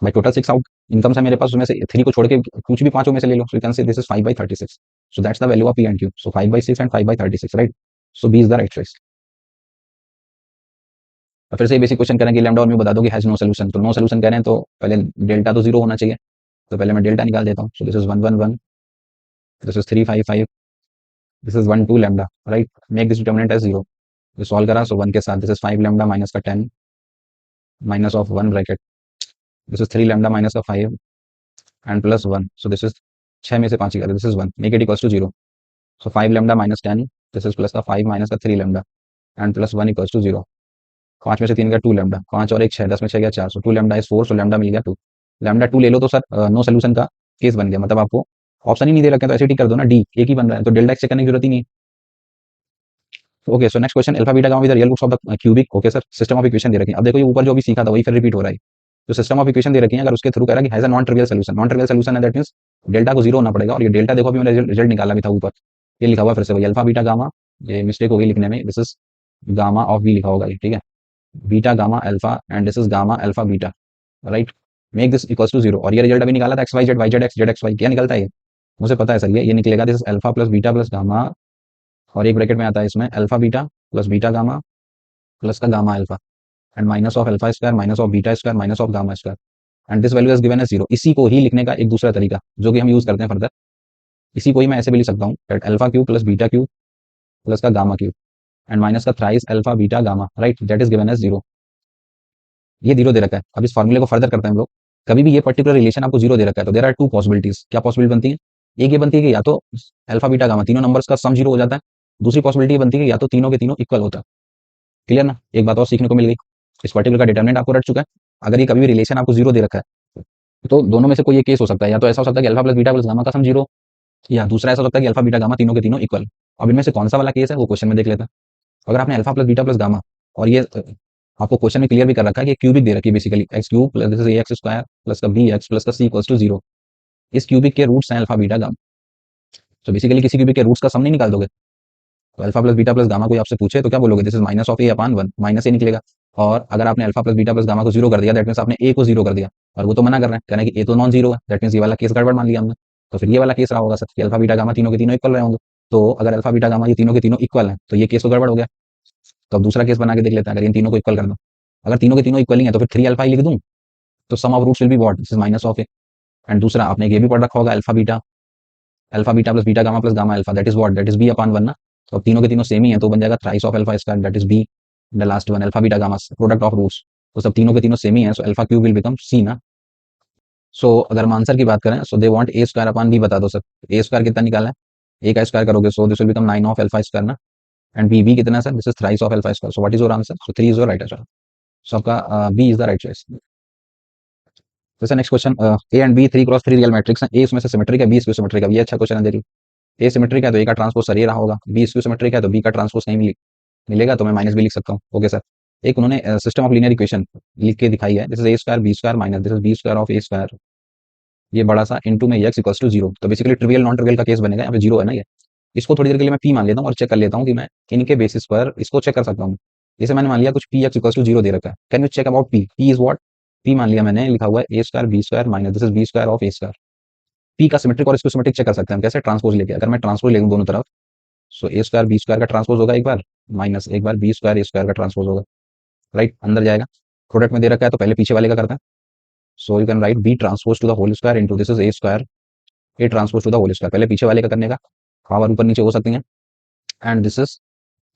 भाई टोटल 6 आउट इनकम्स है मेरे पास, उसमें से 3 को छोड़ के कुछ भी पांचों में से ले लो, so you can say this is 5/36, so that's the value of P and q, so 5/6 and 5/36, right. So b is the right choice. और फिर से बेसिक क्वेश्चन करें कि लैम्डा और म्यू बता दो कि हैज नो सोल्यूशन, तो नो सोल्यूशन कह रहे हैं तो पहले डेल्टा तो जीरो होना चाहिए, तो पहले मैं डेल्टा निकाल देता हूँ, so this is 1 1 1, this is 3 5 5, this is 1 2 lambda, right. Make this determinant as zero, तो सॉल्व करा, सो 1 के साथ दिस इज 5 लैम्डा माइनस का 10 minus of 1 bracket, this is 3 lambda minus का 5 and plus 1, so this is 6 में से 5 ही this is 1, make it equals to zero, so 5 lambda minus 10, this is plus का 5 minus का 3 lambda and plus 1 equals to zero. 5 में से 3 गया 2 lambda, 5 और 1 6, 10 में 6 गया 4, सो 2 लैम्डा इज 4, सो लैम्डा मिल गया 2, लैम्डा 2 ले लो तो सर नो सोल्यूशन का केस बन गया, मतलब आपको ऑप्शन ही नहीं दे रखे तो ऐसे ठीक कर दो ना, डी एक ही बन रहा है, तो डेल्टा एक्स चेक करने की जरूरत ही नहीं है। Okay, so next question, alpha beta gamma with the real roots of the cubic, okay sir, system of equation दे रखी है। अब देखो ये ऊपर जो भी सीखा था वही फिर रिपीट हो रहा है, तो सिस्टम ऑफ इक्वेशन दे रखी है, अगर उसके थ्रू कह रहा है कि has a non trivial solution, non trivial solution है दैट मींस डेल्टा को जीरो होना पड़ेगा, और ये डेल्टा देखो अभी मैंने रिजल्ट निकाला भी था ऊपर, ये लिखा हुआ फिर से वही अल्फा बीटा गामा, ये मिस्टेक हो गई लिखने में, this is gamma of B लिखा होगा ये, ठीक है, beta gamma alpha and this is gamma alpha beta, right. Make this equals to zero, और ये रिजल्ट अभी निकाला था x Y Z x z x y, क्या निकलता है ये मुझे पता है सर, ये निकलेगा this is alpha plus beta plus gamma, और एक ब्रैकेट में आता है इसमें alpha beta plus beta gamma plus का gamma alpha and minus of alpha square minus of beta square minus of gamma square and this value is given as zero. इसी को ही लिखने का एक दूसरा तरीका जो कि हम यूज करते हैं फर्दर, इसी को ही मैं ऐसे भी लिख सकता हूँ that alpha cube plus beta cube plus का गामा क्यूब एंड माइनस का thrice alpha beta gamma, right, that is given as zero. ये जीरो दे रखा है, अब इस फॉर्मूले को फर्दर करते हैं हम लोग। कभी भी ये पर्टिकुलर रिलेशन आपको जीरो दे रखा है तो देयर आर टू पॉसिबिलिटीज, क्या पॉसिबिलिटी बनती है, एक ये बनती है कि या तो अल्फा बीटा गामा तीनों नंबर्स का सम जीरो हो जाता है, दूसरी पॉसिबिलिटी बनती है कि या तो तीनों के तीनों इक्वल होता है। क्लियर ना, एक बात और सीखने को मिल गई, इस पर्टिकुलर का डिटरमिनेंट आपको रट चुका है। अगर ये कभी भी रिलेशन आपको जीरो दे रखा है तो दोनों में से कोई ये केस हो सकता है, या तो ऐसा हो सकता है कि alpha plus beta plus gamma का सम जीरो, या दूसरा ऐसा हो सकता है कि अल्फा बीटा गामा तीनों के तीनों इक्वल। अब इनमें से कौन सा वाला केस है वो क्वेश्चन में देख लेते हैं। अगर आपने alpha plus beta plus gamma, और ये आपको क्वेश्चन में क्लियर भी कर रखा है कि क्यूबिक दे रखी है basically x cube plus this is a x square plus का बी एक्स प्लस का सी इक्वल्स टू जीरो, इस क्यूबिक के रूट्स हैं अल्फा बीटा गामा। तो बेसिकली किसी क्यूबिक के रूट्स का सम नहीं निकाल दोगे, तो alpha plus beta plus gamma कोई आपसे पूछे तो क्या बोलोगे, this is minus of a upon one, minus a निकलेगा। और अगर आपने alpha plus beta plus gamma को जीरो कर दिया दैट मींस आपने ए को जीरो कर दिया, और वो तो मना कर रहे हैं, कह रहे हैं कि ए तो नॉन जीरो है, दैट मींस ये वाला केस गड़बड़ मान लिया हमने। तो फिर ये वाला केस रहा होगा सर कि अल्फा बीटा गामा तीनों के तीनों इक्वल रहे होंगे, तो अगर अल्फा बीटा गामा ये तीनों के तीनों इक्वल है तो ये केस तो गड़बड़ हो गया। तो अब दूसरा केस बना के देख लेते हैं, अगर इन तीनों को इक्वल कर दो, अगर तीनों के तीनों इक्वल ही है तो फिर 3 अल्फा ही लिख दूं, तो sum of roots will be what, this is minus of a. And दूसरा आपने ये भी पढ़ रखा होगा alpha beta plus beta gamma alpha that is what, that is b upon one ना। तो अब तीनों के तीनों सेम ही है तो बन जाएगा thrice of alpha square that is b, the last one alpha beta gamma product of roots, तो सब तीनों के तीनों सेम ही है, so alpha cube will become c ना। सो अगर हम आंसर की बात करें, so they want A square upon b, बता दो सर ए स्क्वायर कितना निकाला है, ए का स्क्वायर करोगे so this will become 9 of alpha square ना, एंड बी कितना है sir, this is thrice of alpha square, so what is your answer, so 3 is your right answer, so आपका b is the right choice. जैसे next question, a and b 3 cross 3 real matrix है, a इसमें से symmetric है B इसकी symmetric है, ये अच्छा क्वेश्चन है देखिए। ए सिमेट्रिक है तो ए का ट्रांसपोज सर ये रहा होगा, बी इसकी सिमेट्रिक है तो बी का ट्रांसपोज नहीं मिलेगा, तो मैं माइनस भी लिख सकता हूँ, ओके सर। एक उन्होंने सिस्टम ऑफ लीनियर इक्वेशन लिख के दिखाई है, this is A square B square minus this is B square of A square, ये बड़ा सा इनटू में एक्स इक्वल्स टू जीरो, तो बेसिकली ट्रिवियल नॉन ट्रिवियल का केस बनेगा, यहाँ पे जीरो है ना ये। इसको थोड़ी देर के लिए मैं पी मान लेता हूँ और चेक कर लेता हूँ कि मैं इनके बेसिस पर इसको चेक कर सकता हूँ। जैसे मैंने मान लिया कुछ p x equals to zero दे रखा है, can you check about p, p is what, p मान लिया मैंने लिखा हुआ है a square B square minus this is B square of A square, p का सिमेट्रिक और इसको सिमेट्रिक चेक कर सकते हैं हम कैसे, ट्रांसपोज लेके। अगर मैं ट्रांसपोज ले लूँ दोनों तरफ, सो ए स्क्वायर बी स्क्वायर का ट्रांसपोज होगा एक बार, माइनस एक बार बी स्क्वायर ए स्क्वायर का ट्रांसपोज होगा, राइट, अंदर जाएगा। प्रोडक्ट में दे रखा है तो पहले पीछे वाले का करता है। So you can write B transpose to the whole square into this is A square A transpose to the whole square, पहले पीछे वाले का करने का, पावर ऊपर नीचे हो सकती है, and this is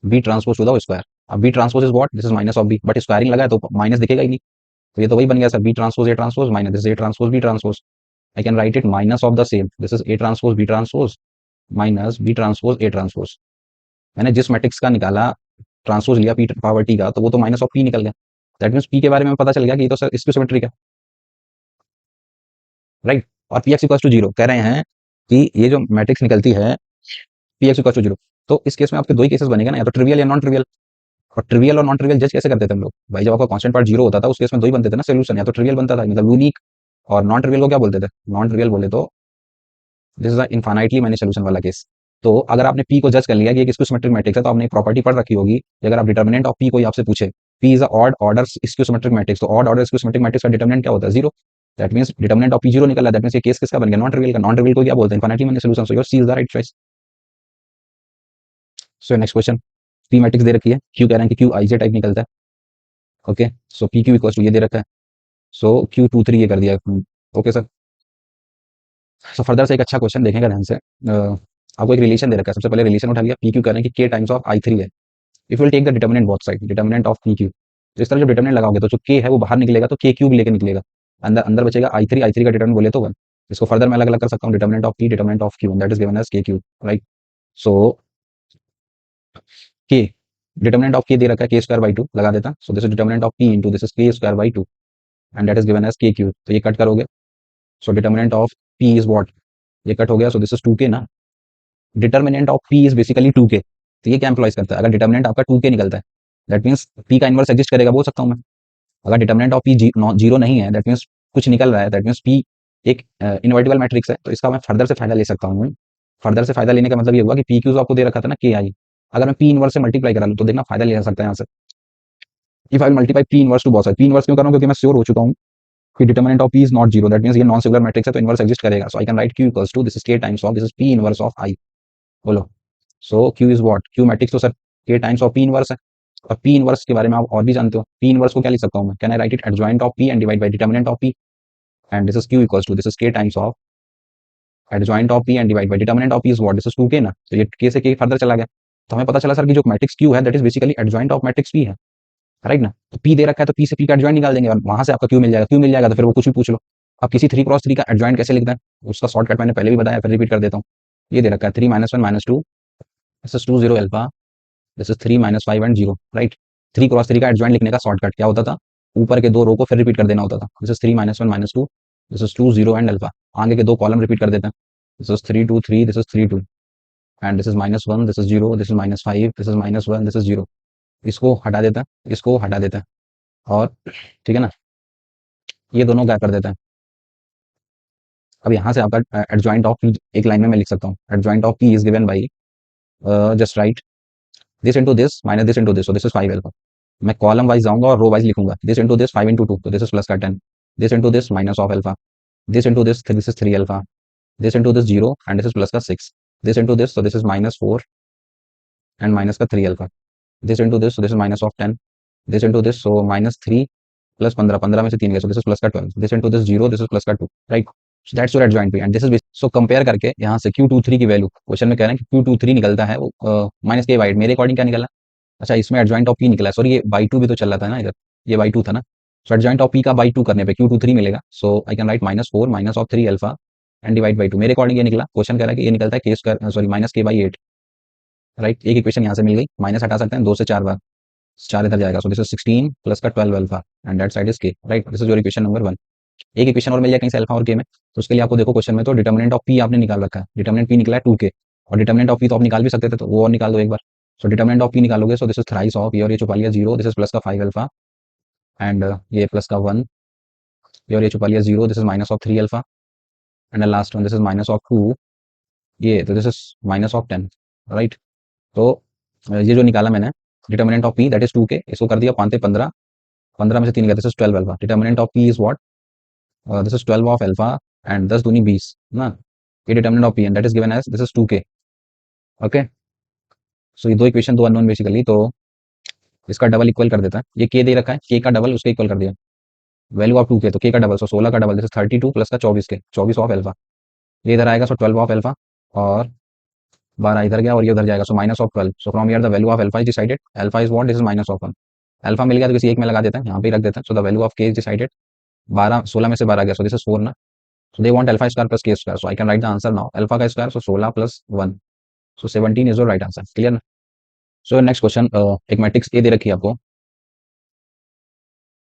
b transpose to the square. अब b transpose is what, this is minus of b, but squaring लगा है तो माइनस दिखेगा ही नहीं, तो ये तो वही बन गया sir, B transpose A transpose minus this A transpose B transpose. I can write it minus of the same, this is A transpose B transpose minus B transpose A transpose. मैंने जिस मैट्रिक्स का निकाला transpose लिया P power T का, तो वो तो minus of P निकल गया। दैट मीन्स पी के बारे में पता चल गया कि ये तो सर इसकी सिमेट्रिक है, राइट। और P x equal to zero कह रहे हैं कि ये जो मैट्रिक्स निकलती है P x equal to zero, तो इस केस में आपके दो ही केसेस बनेगा ना, या तो ट्रिवियल या नॉन ट्रिवियल। और ट्रिवियल और नॉन ट्रिवियल जज कैसे करते थे हम लोग भाई, जब आपका कांस्टेंट पार्ट जीरो होता था उस केस में दो ही बनते थे ना सोल्यूशन, या तो ट्रिवियल बनता था मतलब यूनिक, और नॉन ट्रिवियल को क्या बोलते थे, नॉन ट्रिवियल बोले तो this is infinitely many solution वाला केस। तो अगर आपने पी को जज कर लिया कि एक इसको सिमेट्रिक मैट्रिक्स है, तो आपने एक प्रॉपर्टी पढ़ रखी होगी कि अगर आप डिटर्मिनेंट ऑफ पी कोई आपसे पूछे, पी इज ऑड ऑर्डर इसको सिमेट्रिक मैट्रिक्स, तो ऑड ऑर्डर इसको सिमेट्रिक मैट्रिक्स का डिटर्मिनेंट क्या होता है, zero. That means determinant of P zero निकल रहा है, दैट मींस ये केस किसका बन गया, नॉन ट्रिवियल का। नॉन ट्रिवियल को क्या बोलते हैं, infinitely many solution, so your C is the right choice. So next question, p matrix दे रखी है, क्यू कह रहे हैं कि क्यू आईजे टाइप निकलता है, okay. So P Q equal to ये दे रखा है, सो क्यू टू थ्री ये कर दिया, ओके सर। सो फर्दर से एक अच्छा क्वेश्चन देखेंगे ध्यान से, आपको एक रिलेशन दे रखा है, सबसे पहले रिलेशन उठा लिया, पी क्यू कह रहे हैं कि K times of I three है, if will take the determinant both side, determinant of P Q, तो इस तरह जब डिटर्मिनेंट लगाओगे तो जो के है वो बाहर निकलेगा, तो के क्यूब लेके निकलेगा, अंदर अंदर बचेगा आई थ्री का डिटर्मिनेंट बोले तो वन। इसको फर्दर मैं अलग अलग कर सकता हूँ, determinant of P determinant of Q, that is given as के Q, right. So K determinant of के दे रखा है के स्क्वायर बाई टू, लगा देता, so this is determinant of p into this is k square by two, and that is given as के q, तो ये कट करोगे, so determinant of P is what, ये कट हो गया, सो दिस इज टू के ना, determinant of P is basically two k, तो ये क्या एम्प्लॉइज करता है, अगर डिटर्मिनेंट आपका टू के निकलता है दैट मीन्स पी का इनवर्स एग्जिस्ट करेगा बोल सकता हूँ मैं। अगर डिटर्मिनेंट ऑफ पी जीरो नहीं है दैट मीन्स कुछ निकल रहा है, दैट मीन्स पी एक इनवर्टिबल मैट्रिक्स है, तो इसका मैं फर्दर से फायदा ले सकता हूँ। फर्दर से फायदा लेने का मतलब ये हुआ कि पी क्यू आपको दे रखा था ना के आई, अगर मैं पी इनवर्स से मल्टीप्लाई करा लूँ तो देखना फायदा ले सकता है यहाँ से। If I will multiply P inverse two बहुत सारे, पी इनवर्स क्यों कर रहा हूँ, क्योंकि मैं श्योर हो चुका हूँ कि determinant of P is not zero, that means ये नॉन सिंगुलर मैट्रिक्स है तो इनवर्स एग्जिस्ट करेगा, so I can write q equals to this is के times of this is p inverse of I, बोलो। So q is what, q matrix तो sir k times of p inverse है, और P inverse के बारे में आप और भी जानते हो, पी इनवर्स को क्या लिख सकता हूँ मैं, can I write it adjoint of P and divide by determinant of P, and this is Q equals to this is के times of adjoint of P and divide by determinant of P is what, this is two के ना, तो ये के से के further चला गया, तो हमें पता चला सर कि जो मैट्रिक्स क्यू है that is basically adjoint of matrix P है, राइट ना। तो पी दे रखा है तो पी से पी का एडजॉइंट निकाल देंगे और वहां से आपका क्यू मिल जाएगा, क्यू मिल जाएगा तो फिर वो कुछ भी पूछ लो। अब किसी थ्री क्रॉस थ्री का एडजॉइंट कैसे लिखते हैं, उसका शॉर्टकट मैंने पहले भी बताया, फिर रिपीट कर देता हूँ। ये दे रखा है three minus one minus two, this is two zero alpha, this is three minus five and zero, right. Three cross three का एडजॉइंट लिखने का शॉर्टकट क्या होता था, ऊपर के दो रो को फिर रिपीट कर देना होता था, this is three minus one minus two, this is two zero and alpha, आगे के दो कॉलम रिपीट कर देते हैं, this is three two three, this is three two, and this is minus one, this is zero, this is minus five, this is minus one, this is zero. इसको हटा देता है, इसको हटा देता है, और ठीक है ना, ये दोनों क्या कर देते हैं। अब यहाँ से आपका एडजॉइंट ऑफ एक लाइन में मैं लिख सकता हूँ, adjoint of P is given by, just write this into this minus this into this, so this is five alpha. मैं कॉलम वाइज जाऊंगा और रो वाइज लिखूंगा, this into this five into two, तो दिस इज प्लस का ten, this into this minus of alpha, this into this is three alpha, this into this zero and this is plus का six, this into this, so this is minus four and minus का three alpha, this into this, so this is minus of ten, this into this, so minus three plus पंद्रह, पंद्रह में से तीन गए, so this is plus का twelve, this into this zero, this is plus का two, right. So that's your adjoint P and this is, so compare करके यहाँ से क्यू टू थ्री की वैल्यू क्वेश्चन में कह रहे हैं कि क्यू टू थ्री निकलता है वो माइनस के बाई, मेरे अकॉर्डिंग क्या निकला, अच्छा इसमें एडजॉइंट ऑफ पी निकला है, सॉरी ये बाई टू भी तो चल रहा था ना इधर, ये बाई टू था ना, सो एडजॉइंट ऑफ पी का बाई टू करने पे क्यू टू थ्री मिलेगा, so I can write minus four minus of three alpha and divide by two, मेरे अकॉर्डिंग ये निकला, क्वेश्चन कह रहा है कि ये निकलता है के स्क्वायर, सॉरी माइनस के बाई एट, राइट। एक इक्वेशन यहाँ से मिल गई, माइनस हटा सकते हैं दो से चार बार, चार इधर जाएगा, so this is sixteen plus का twelve alpha and that side is K, right. This is your equation number one. एक इक्वेशन और मिल जाए कहीं से अल्फा और के में, तो उसके लिए आपको देखो क्वेश्चन में तो डिटर्मिनेंट ऑफ पी आपने निकाल रखा है, डिटर्मिनेंट पी निकला है टू के, और डिटर्मिनेंट ऑफ पी तो आप निकाल भी सकते थे, तो वो और निकाल दो एक बार। सो डिटर्मिनेंट ऑफ पी निकालोगे, so this is thrice of, ये और ये छुपा लिया जीरो, दिस इज प्लस का फाइव अल्फा एंड ये प्लस का वन, ये और ये छुपा लिया zero, this is minus of three alpha and last one this is minus of two, ये तो this is minus of ten, right. तो ये जो निकाला मैंने determinant of P that is two के, इसको कर दिया पांते पंद्रह, पंद्रह में से तीन गया, this is twelve alpha, determinant of P is what, this is twelve of alpha and दस दूनी बीस ना, a determinant of P and that is given as this is 2k। Okay, so ये दो इक्वेशन, दो अननोन बेसिकली, तो इसका double equal कर देता है। ये के दे रखा है, के का डबल उसके इक्वल कर दिया, वैल्यू ऑफ 2k, तो के का डबल, सो 16 का डबल, जैसे 32 प्लस का 24k, 24 ऑफ एल्फा, ये इधर आएगा, सो 12 ऑफ एल्फा, और 12 इधर गया और ये उधर जाएगा, so minus of 12। So from here the value of alpha is decided, alpha is what, this is minus of 1। Alpha मिल गया तो किसी एक में लगा देते हैं, यहाँ पे रख देते हैं। सो द वैल्यू ऑफ के इज डिसाइडेड, 12, 16 में से 12 गया, सो दिस इज 4 ना। So they want alpha square plus K square, so I can write the answer now, alpha का square, so 16 plus 1, so 17 is your right answer. Clear ना। So next question, एक matrix A दे रखी है आपको,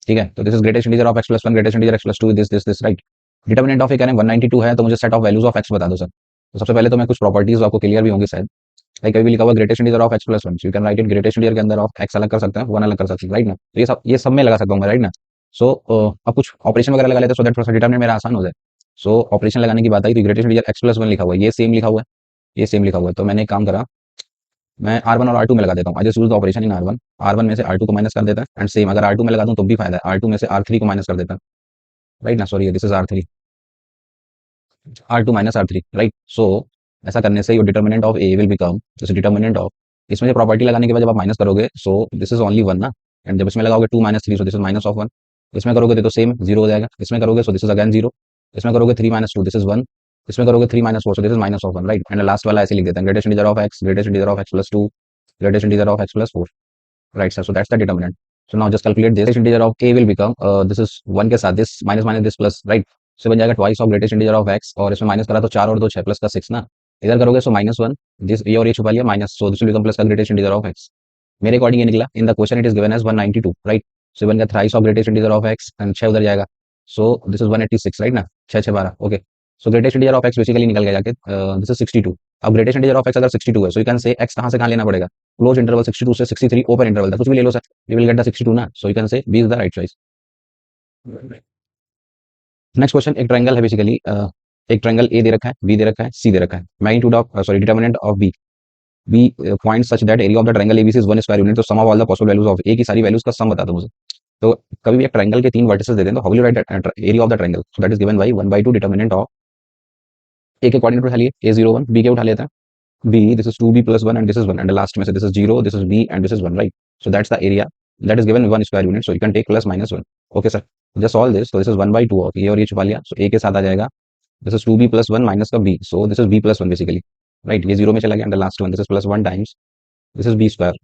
ठीक है, तो this is greatest integer of x plus 1, greatest integer x plus 2, this right. Determinant of A कह रहे हैं 192 है, तो मुझे set of values of x बता दो सर। तो सबसे पहले तो मैं कुछ प्रॉपर्टीज आपको क्लियर भी होंगी शायद, लाइक कभी भी लिखा हुआ greatest integer of x plus 1, so you can write it greatest integer के अंदर ऑफ एक्स अलग कर सकते हैं, 1 अलग कर सकते हैं, राइट ना। तो ये सब में लगा सकता हूँ मैं, राइट ना। सो अब कुछ ऑपरेशन वगैरह लगा लेते हैं, सो दैट थोड़ा सा डिटर्मिनेंट मेरा आसान हो जाए। सो ऑपरेशन लगाने की बात आई तो ग्रेटेस्ट इंटीजर एक्स प्लस 1 लिखा हुआ है, ये सेम लिखा हुआ है, ये सेम लिखा हुआ है, तो मैंने एक काम करा, मैं R1 और R2 में लगा देता हूँ। I just use the operation in R1, R1 में से R2 को माइनस कर देता है, एंड सेम अगर R2 में लगा दूं तो भी फायदा है, R2 में से R3 को माइनस कर देता है, राइट ना। Sorry, this is R3, R2 minus R3, right. So ऐसा करने से your determinant of A will become, जैसे डिटर्मिनेंट ऑफ, इसमें प्रॉपर्टी लगाने के बाद जब आप माइनस करोगे, सो दिस इज ओनली 1 ना, एंड जब इसमें लगाओगे 2 minus 3, so this is minus of 1। इसमें करोगे तो सेम 0 हो जाएगा, इसमें करोगे सो दिस इज अगेन 0, इसमें करोगे 3 माइनस 2, दिस इज 1, इसमें करोगे 3 minus 4, so this is minus of 1, right. And last वाला ऐसे लिख देते हैं, greatest integer of x, greatest integer of x plus 2, greatest integer of x plus 4, right sir, so that's the determinant. So now just calculate this, greatest integer of a will become, this is 1 के साथ this minus minus this plus, right, so बन जाएगा twice of greatest integer of x, और इसमें minus करा तो 4 और 2 6 plus का 6 ना, इधर करोगे सो -1, दिस ये और ये छुपा लिया minus, so this will become plus का ग्रेटेस्ट इंटीजर ऑफ x। मेरे अकॉर्डिंग ये निकला, in the question it is given as 192, right. So बन गया thrice of greatest integer of x, and 6 उधर जाएगा, सो दिस इज 186, राइट ना, 6 6 12, okay. So greatest integer of x basically निकल गया जाके, दिस इज 62। अब ग्रेटेस्ट इंटीजर ऑफ x अगर 62 है, सो यू कैन से x कहां से कहां लेना पड़ेगा, क्लोज इंटरवल 62 से 63, ओपन इंटरवल था, कुछ भी ले लो sir, you will get the 62 ना, so you can say B is the right choice. Next question, एक ट्रायंगल है बेसिकली, एक ट्रायंगल ए दे रखा है, बी दे रखा है, सी दे रखा है, magnitude of, sorry, determinant of B, B point such that area of the triangle ABC is 1 square unit, तो sum of all the possible values of A की सारी वैल्यूज का सम बता दो मुझे। तो कभी भी एक ट्रायंगल के 3 वर्टिसेस दे दें तो how will you write area of the triangle, so that is given by 1/2 determinant of, A के कोऑर्डिनेट उठा लिए a01, बी के उठा लेते हैं b, this is 2b plus 1 and this is 1, and the last में से this is 0, this is b and this is 1, right? So that's the area that is given 1 square unit, so you can take plus minus 1, okay sir, just all this, so this is 1/2 of ये और ये छुपा लिया, so a के साथ आ जाएगा, this is 2b plus 1 minus का b, so this is b plus 1 basically, right, ये 0 में चला गया, and the last one this is plus 1 times this is b square,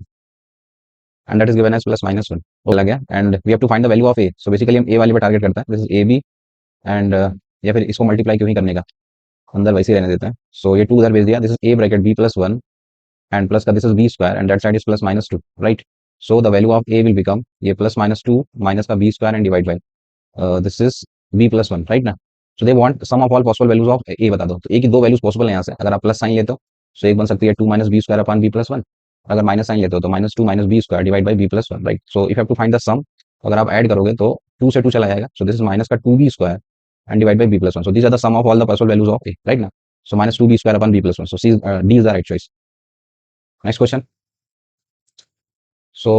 and that is given as plus minus 1, चला गया, and we have to find the value of a, so basically हम a वाले पे target करते हैं, this is ab, and या फिर इसको मल्टीप्लाई क्यों ही करने का, अंदर वैसे ही रहने देते हैं, सो ये 2 उधर भेज दिया, this is a bracket b plus 1 and plus का this is b square and that side is plus minus 2, right? So the value of a will become ये plus minus 2 minus का b square and divide by this is b plus 1, right ना। So they want sum of all possible values of a, बता दो, तो a की दो values possible है यहाँ से, अगर आप प्लस साइन लेते हो तो एक बन सकती है 2 minus b square upon b plus 1, अगर माइनस साइन लेते हो तो minus 2 minus b square divide by b plus 1, right? So if you have to find the sum, अगर आप ऐड करोगे तो 2 से 2 चला जाएगा, so this is minus का 2b square and divide by b plus 1, so these are the sum of all the possible values of a, right ना। So minus 2b square upon b plus 1, so C, D is the right choice. Next question, so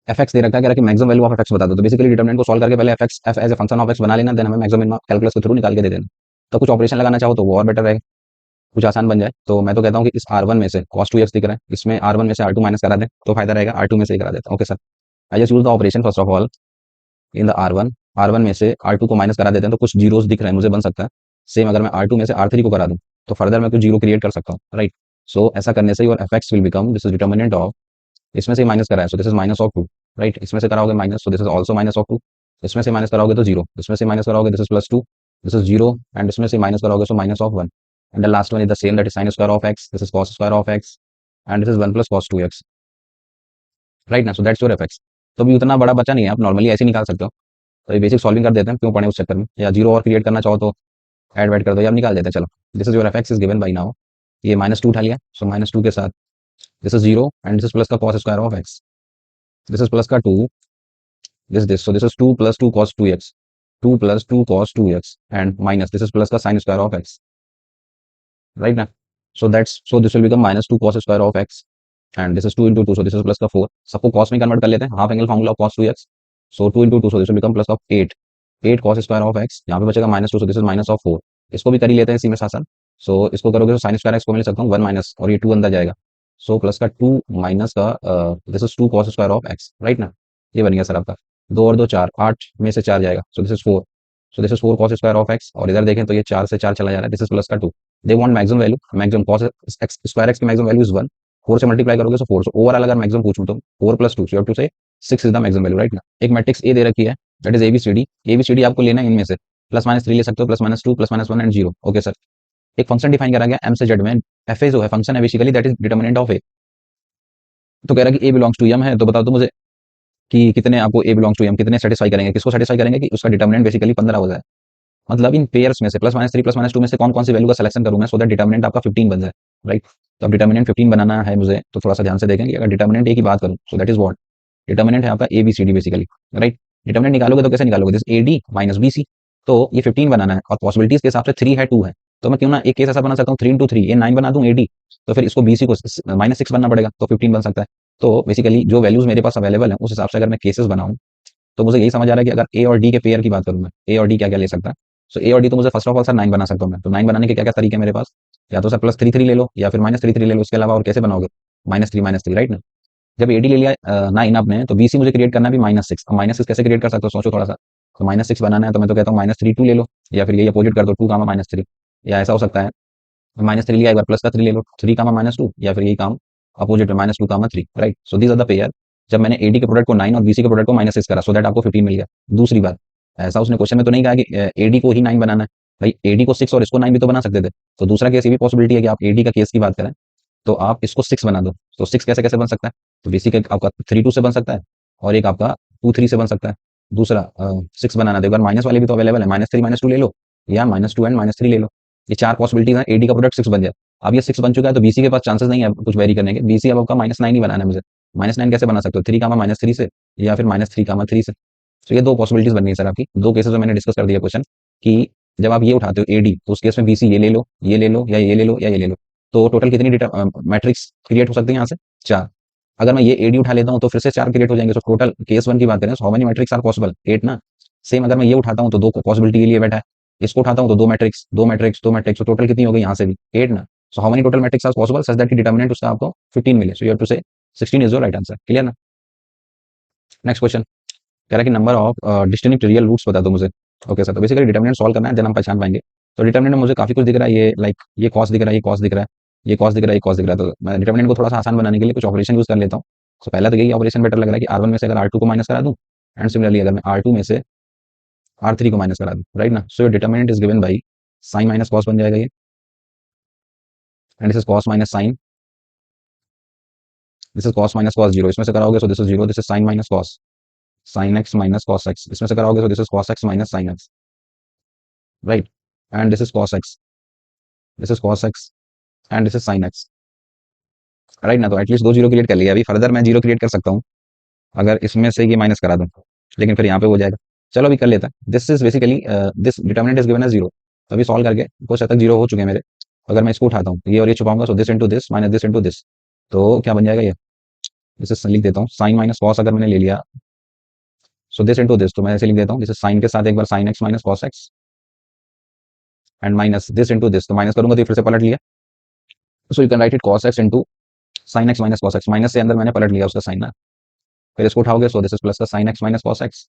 F x दे रखा है, कह रहा है कि maximum value of f x बता दो, तो बेसिकली डिटरमिनेंट को सॉल्व करके पहले f x f as a function of x बना लेना, देन हमें मैक्सिमम कैलकुलस के थ्रू निकाल के दे देना, तो कुछ ऑपरेशन लगाना चाहो तो वो और बेटर रहेगा, कुछ आसान बन जाए, तो मैं तो कहता हूँ कि इस R1 में से cos 2x दिख रहा है, इसमें R1 में से R2 माइनस करा दें तो फायदा रहेगा, R2 में से ही करा देता हूँ, okay sir. I just use the operation first of all in the R1 में से R2 को माइनस करा देते हैं तो कुछ जीरोस दिख रहे हैं मुझे, बन सकता है सेम अगर मैं R2 में से R3 को करा दूं तो फर्दर मैं कुछ जीरो क्रिएट कर सकता हूँ, राइट। सो ऐसा करने से your f x will become, this is determinant of, इसमें से माइनस करा है, सो this is minus of 2, right, इसमें से कराओगे minus, so this is also minus of 2, इसमें से माइनस कराओगे तो 0, इसमें से माइनस कराओगे this is plus 2, this is 0, and इसमें से माइनस कराओगे so minus of 1, and the last one is the same, that is sin square of x, this is cos square of x, and this is 1 plus cos 2x, right ना। So that's your f x, तो अभी उतना बड़ा बचा नहीं है, आप normally ऐसे निकाल सकते हो, तो ये बेसिक सॉल्विंग कर देते हैं, क्यों पढ़े उस चक्कर में, या जीरो और क्रिएट करना चाहो तो ऐड वैड कर दो या निकाल देते हैं, चलो this is your f X is given by now, ये -2 उठा लिया, सो -2 के साथ this is 0 and this is plus का cos square of x, this is plus का 2, this, so this is 2 plus 2 cos 2x, 2 plus 2 cos 2x, and minus this is plus का sin square of x, right ना। so that's, so this will become minus 2 cos square of x, and this is 2 into 2, so this is plus का 4, सबको cos में convert कर लेते हैं, half angle formula of cos 2x, so 2 into 2, so this will become plus of 8 cos square of x, यहाँ पे बचेगा -2, so this is minus of 4, इसको भी कर ही लेते हैं इसी में साथ साथ, सो इसको करोगे तो साइन स्क्वायर एक्स को मैं ले सकता हूँ 1 माइनस, और ये 2 अंदर जाएगा। सो प्लस का 2 माइनस का this is 2 cos square of x, right ना। ये बन गया सर आपका। 2 और 2 4, 8 में से 4 जाएगा, so this is 4। So this is 4 cos square of x, और इधर देखें तो ये 4 से 4 चला जा रहा है, दिस इज प्लस का 2। They want maximum value, maximum cos x square x की मैक्सिमम वैल्यू इज 1। 4 से मल्टीप्लाई करोगे तो 4, सो ओवरऑल अगर मैक्सिमम पूछूं तो 4 plus 2, so you have to say 6 is the maximum value, right ना। एक मैट्रिक्स ए दे रखी है, दैट इज एबीसीडी। एबीसीडी आपको लेना है इनमें से, प्लस माइनस 3 ले सकते हो, plus minus 2, plus minus 1 and 0। Okay sir. एक फंक्शन डिफाइन करा गया एम से जेड में, एफ ए जो है फंक्शन है basically, that is determinant of A. तो कह रहा है कि ए बिलोंग्स टू एम है, तो बताओ तो मुझे कि कितने आपको ए बिलोंग्स टू एम कितने सेटिस्फाई करेंगे, किसको सेटिस्फाई करेंगे कि उसका डिटर्मिनेंट बेसिकली 15 हो जाए। मतलब इन पेयर्स में से प्लस माइनस 3 प्लस माइनस 2 में से कौन कौन सी वैल्यू का सिलेक्शन करूं मैं, सो दैट डिटर्मिनेंट आपका 15 बन जाए, राइट। तो अब डिटर्मिनेंट 15 बनाना है मुझे, तो थोड़ा सा ध्यान से देखेंगे। अगर डिटर्मिनेंट ए की बात करूं, so that is what, determinant है आपका A B C D basically, right. Determinant निकालोगे तो कैसे निकालोगे, this A D minus B C. तो ये 15 बनाना है, और पॉसिबिलिटीज के हिसाब से 3 है 2 है, तो मैं क्यों ना एक केस ऐसा बना सकता हूँ 3 इंटू 3, ये 9 बना दूं ए डी, तो फिर इसको बी सी को माइनस 6 बनना पड़ेगा, तो 15 बन सकता है। तो बेसिकली जो वैल्यूज मेरे पास अवेलेबल है उस हिसाब से अगर मैं केसेस बनाऊं, तो मुझे यही समझ आ रहा है कि अगर ए और डी के पेयर की बात करूं मैं, ए और डी क्या क्या ले सकता है। सो ए और डी तो मुझे फर्स्ट ऑफ ऑल सर 9 बना सकता हूं मैं। तो 9 बनाने के क्या क्या तरीके हैं मेरे पास, या तो सर प्लस 3 3 ले लो, या फिर माइनस 3 3 ले लो। इसके अलावा और कैसे बनाओगे, माइनस थ्री, राइट ना। जब ए डी ले लिया 9 आपने, तो बी सी मुझे क्रिएट करना है भी -6। अब -6 कैसे क्रिएट कर सकते हो, सोचो थोड़ा सा। तो -6 बनाना है, तो मैं तो कहता हूँ -3 2 ले लो, या फिर ये अपोजिट कर दो 2 कामा -3। या ऐसा हो सकता है -3 लिया, एक बार प्लस का 3 ले लो, 3 कामा -2, या फिर यही काम अपोजिट में -2 comma 3, right. So these are the pair. जब मैंने एडी के प्रोडक्ट को 9 और बीसी के प्रोडक्ट को -6 करा, सो दैट आपको 15 मिल गया। दूसरी बात, ऐसा उसने क्वेश्चन में तो नहीं कहा कि एडी को ही 9 बनाना है, भाई एडी को 6 और इसको 9 भी तो बना सकते थे। तो दूसरा केस ये भी पॉसिबिलिटी है कि आप एडी का केस की बात करें तो आप इसको 6 बना दो। तो 6 कैसे कैसे बन सकता है, तो बेसिक एक आपका 3 2 से बन सकता है, और एक आपका 2 3 से बन सकता है। दूसरा 6 बनाना, तो एक बार माइनस वाले भी तो अवेलेबल है, -3 -2 ले लो, या -2 एंड -3 ले लो। ये 4 पॉसिबिलिटीज हैं, एडी का प्रोडक्ट 6 बन जाए। अब ये 6 बन चुका है, तो बीसी के पास चांसेस नहीं है कुछ वेरी करने के। बीसी अब आपका -9 ही बनाना है मुझे। -9 कैसे बना सकते हो, 3 कामा -3 से, या फिर -3 कामा 3 से। तो ये दो पॉसिबिलिटीज बन गई सर आपकी, दो केसेस में मैंने डिस्कस कर दिया क्वेश्चन कि जब आप ये उठाते हो एडी, तो उस केस में बीसी ये ले लो, ये ले लो, या ये ले लो, या ये ले लो। तो टोटल कितनी मैट्रिक्स क्रिएट हो सकती है यहाँ से, 4। अगर मैं ये एडी उठा लेता हूँ तो फिर से 4 क्रिएट हो जाएंगे। तो टोटल केस 1 की बात करें, how many matrix are possible, 8 ना। सेम अगर मैं ये उठाता हूँ तो दो पॉसिबिलिटी के लिए बैठा है, इसको उठाता हूँ तो दो मैट्रिक्स, दो मैट्रिक्स, दो मैट्रिक्स, तो टोटल कितनी हो गई यहाँ से भी 8 ना। So how many total matrix are possible such that की डिटर्मिनेंट उसका आपको 15 मिले, सो you have to say 16 is your right answer. Clear ना। नेक्स्ट क्वेश्चन कह रहा है कि number of distinct real roots बता दो मुझे। ओके सर, तो बेसिकली डिटर्मिनेंट सॉल्व करना है, देन हम पहचान पाएंगे। तो डिटर्मिनेंट में मुझे काफी कुछ दिख रहा है, ये लाइक ये कॉस दिख रहा है, ये कॉस दिख रहा है, ये कॉस दिख रहा है, ये कॉस दिख रहा है। तो मैं डिटर्मिनेंट को थोड़ा सा आसान बनाने के लिए कुछ ऑपरेशन यूज कर लेता हूँ। तो पहला तो यही ऑपरेशन बेटर लग रहा है कि R1 में से अगर R2 को माइनस करा दूं, एंड सिमिलरली अगर मैं R2 में से R3 को माइनस करा दूं, राइट ना। So your determinant is given by sine minus cos बन जाएगा ये, and this is cos minus sine, this is cos minus cos zero. इसमें से कराओगे so this is zero, this is sine minus cos, sine x minus cos x. इसमें से कराओगे so this is cos x minus sine x, right. And this is cos x, this is cos x, and this is sign x, right ना। तो at least दो zero create कर लिया। अभी further मैं जीरो क्रिएट कर सकता हूँ अगर इसमें से ये माइनस करा दूं, लेकिन फिर यहाँ पे हो जाएगा। चलो अभी कर लेता है। This is basically this determinant is given as zero. तो अभी सॉल्व करके कुछ हद तक जीरो हो चुके हैं मेरे। अगर मैं इसको उठाता हूँ, ये और ये छुपाऊंगा, so this into this minus this into this, तो क्या बन जाएगा ये, दिस लिख देता हूँ साइन माइनस कॉस अगर मैंने ले लिया, सो दिस इंटू दिस, तो मैं ऐसे लिख देता हूँ, दिस साइन के साथ एक बार sine x minus cos x, and minus this into this, तो माइनस करूंगा तो ये फिर से पलट लिया, so you can write it cos x into sine x minus cos x. Minus से अंदर मैंने पलट लिया उसका साइन ना, फिर इसको उठाओगे सो दिस इज प्लस का sign x minus cos x,